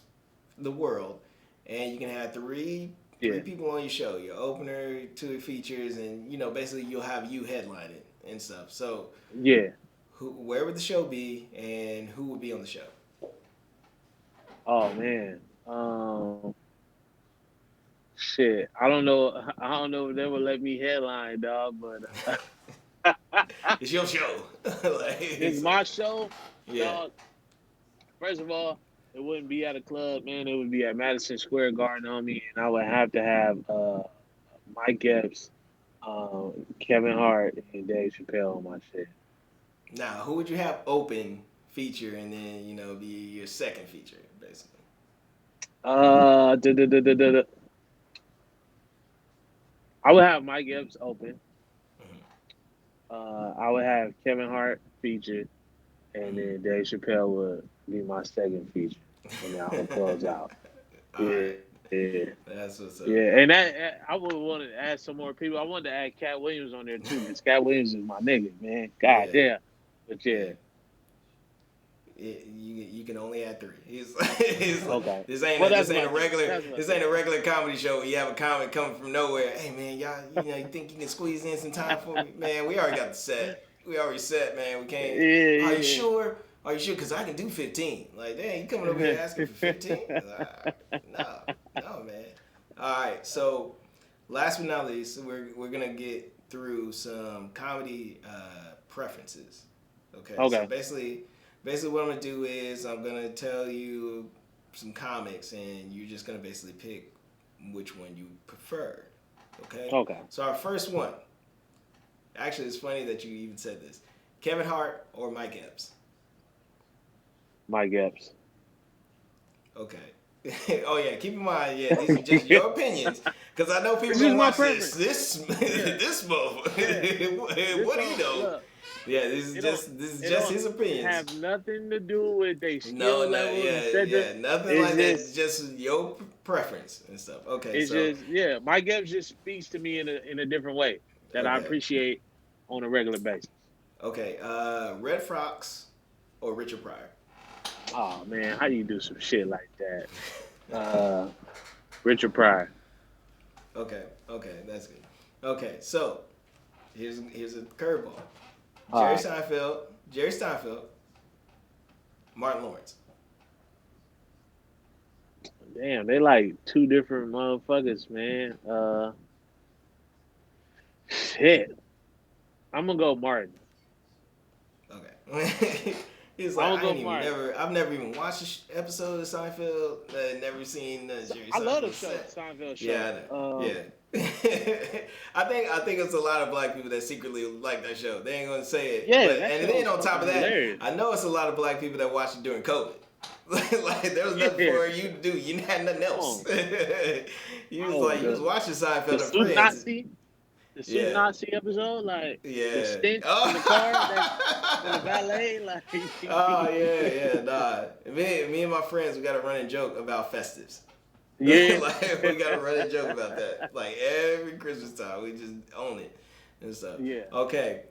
the world, and you can have three Yeah. people on your show, your opener, two features, and basically you'll have you headline it and stuff. So, Yeah. where would the show be, and who would be on the show? Oh man. Shit. I don't know. I don't know if they would let me headline, dog. But It's your show. Like, it's so, my show, yeah. dog. First of all, it wouldn't be at a club, man. It would be at Madison Square Garden on me, and I would have to have Mike Epps, Kevin Hart, and Dave Chappelle on my shit. Now, who would you have open feature, and then be your second feature, basically? Uh, duh, duh, duh, duh, duh, duh. I would have Mike Epps open. I would have Kevin Hart featured, and Mm-hmm. then Dave Chappelle would be my second feature, and then I would close out. All Yeah, right, yeah, that's what's up. yeah. And I would want to add some more people. I wanted to add Cat Williams on there too, because Cat Williams is my nigga, man. God Yeah, damn. But yeah. yeah, You can only add three. He's like, okay. this ain't Well, a, this that's ain't my a thing. regular That's my this thing. ain't a regular comedy show where you have a comic coming from nowhere. Hey man, y'all, you think you can squeeze in some time for me? Man, we already got the set. We already set, man. We can't. Are you Yeah, sure? Are you sure? Cause I can do 15. Like, dang, you coming over here asking for 15? No, no, man. All right, so last but not least, we're gonna get through some comedy preferences. Okay, so okay. basically what I'm gonna do is I'm gonna tell you some comics, and you're just gonna basically pick which one you prefer. Okay, Okay. so our first one. Actually, it's funny that you even said this. Kevin Hart or Mike Epps? Mike Epps. Okay. Oh yeah, keep in mind, yeah, these are just your opinions, because I know people It's gonna just my watch this. preference. This Yeah, this yeah. motherfucker. This What do you don't know? look. Yeah, It don't. this is It just don't his opinions. have nothing to do with their No, skill no, levels, yeah, etc. yeah, nothing It's like that. just. It's just your preference and stuff. Okay, It's so just. Yeah. Mike Epps just speaks to me in a different way that I okay, appreciate on a regular basis. okay. Red Fox or Richard Pryor? Oh man, how you do some shit like that? Uh, Richard Pryor. Okay, okay, that's good. Okay, so here's a curveball. All right. Jerry Seinfeld, Martin Lawrence. Damn, they like two different motherfuckers, man. Shit. I'm gonna go Martin. Okay. He's like, I'm gonna go Martin. I've never even watched an episode of Seinfeld. Never seen Jerry I love the Seinfeld show, set. Seinfeld show. Yeah, I know. Yeah. I think it's a lot of black people that secretly like that show. They ain't gonna say it, Yeah, but that and show then is on top of fucking that, hilarious. I know it's a lot of black people that watched it during COVID. Like there was nothing Yeah. for you to do. You had nothing Come else. on. You was The watching the Seinfeld and soup Friends. Nazi, the soup Yeah. Nazi episode, like the Yeah. stench in the car, that in the Oh. valet, like Oh yeah, nah. Me and my friends, we got a running joke about festives. yeah, Like we got a running joke about that. Like every Christmas time, we just own it and stuff. yeah. Okay,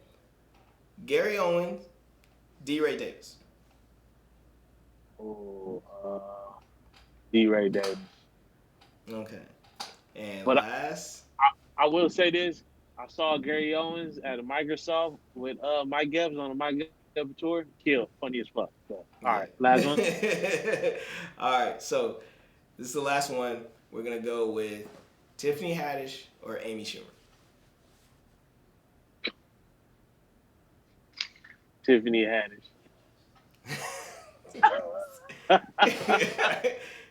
Gary Owens, D. Ray Davis. Oh, D. Ray Davis. Okay, and But last, I will say this: I saw Gary Owens at a Microsoft with Mike Epps on a Mike Epps tour. Kill, funny as fuck. So, all yeah. right, last one. All right, so This is the last one. We're gonna go with Tiffany Haddish or Amy Schumer. Tiffany Haddish.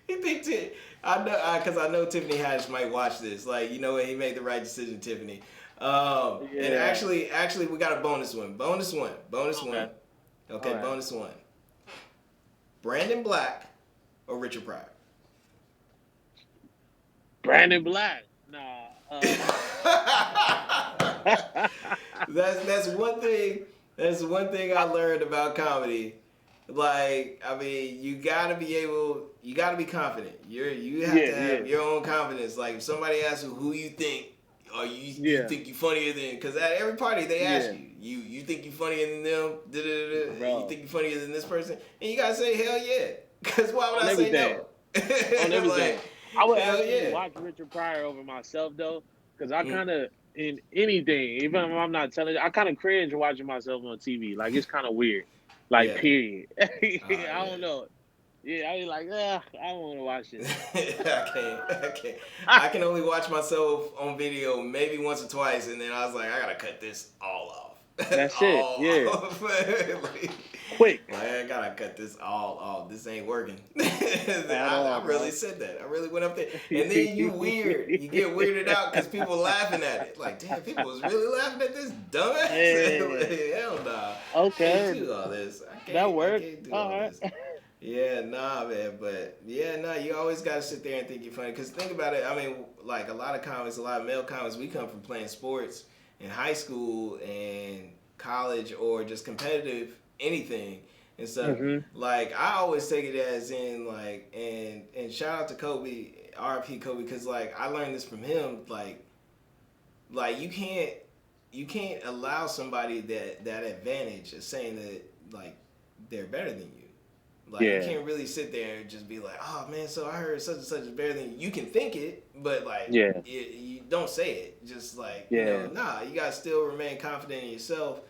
You think I know because I know Tiffany Haddish might watch this. Like, you know what? He made the right decision, Tiffany. And actually, we got a bonus one. Bonus one. Okay, right. Bonus one. Brandon Black or Richard Pryor? Brandon Black. Nah. That's one thing. That's one thing I learned about comedy. Like, I mean, you gotta be confident. You have to have your own confidence. Like, if somebody asks you who you think, or you think you funnier than, because at every party they ask you think you funnier than them, you think you funnier than this person, and you gotta say hell yeah. Because why would I say no? On everything. Like, I would actually watch Richard Pryor over myself though, because I kind of in anything, even if I'm not telling you, I kind of cringe watching myself on TV. Like, it's kind of weird. Like, period. I don't know. Yeah, I was like, I don't want to watch it. I can't. I can only watch myself on video maybe once or twice, and then I was like, I gotta cut this all off. That's it. Like, quick. Like, I gotta cut this all off. This ain't working. I really said that. I really went up there, and then you get weirded out because people laughing at it. Like, damn, people was really laughing at this dumbass. Like, hell nah. Okay. I can't do all this. That worked. All right. This. Yeah, nah, man, but you always gotta sit there and think you're funny. Cause think about it. I mean, like a lot of comics, a lot of male comics, we come from playing sports in high school and college or just competitive anything and stuff. Like, I always take it as in like, and shout out to Kobe, RIP Kobe, because like I learned this from him. Like you can't allow somebody that advantage of saying that like they're better than you. Like, you can't really sit there and just be like, oh man, so I heard such and such is better than you. You can think it, but like, you don't say it. Just like, you gotta still remain confident in yourself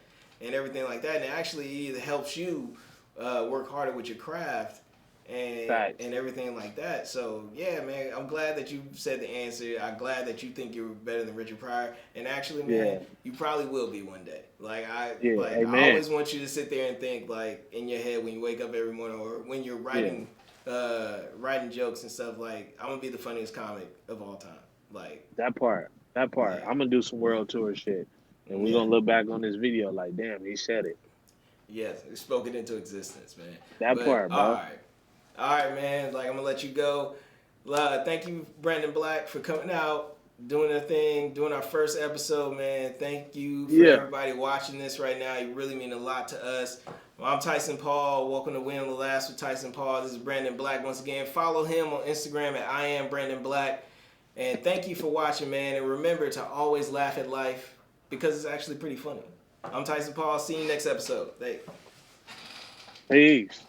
and everything like that. And it actually either helps you work harder with your craft and everything like that. So yeah, man, I'm glad that you said the answer. I'm glad that you think you're better than Richard Pryor. And actually, man, you probably will be one day. Like I always want you to sit there and think like in your head when you wake up every morning or when you're writing jokes and stuff, like, I'm gonna be the funniest comic of all time. Like that part. I'm gonna do some world tour shit. And we're gonna look back on this video like, damn, he said it. Yes, he spoke it into existence, man. That part, bro. All right, man. Like, I'm gonna let you go. Thank you, Brandon Black, for coming out, doing the thing, doing our first episode, man. Thank you for everybody watching this right now. You really mean a lot to us. Well, I'm Tyson Paul. Welcome to Win on the Last with Tyson Paul. This is Brandon Black once again. Follow him on Instagram at I am Brandon Black. And thank you for watching, man. And remember to always laugh at life because it's actually pretty funny. I'm Tyson Paul. See you next episode. Thanks. Peace.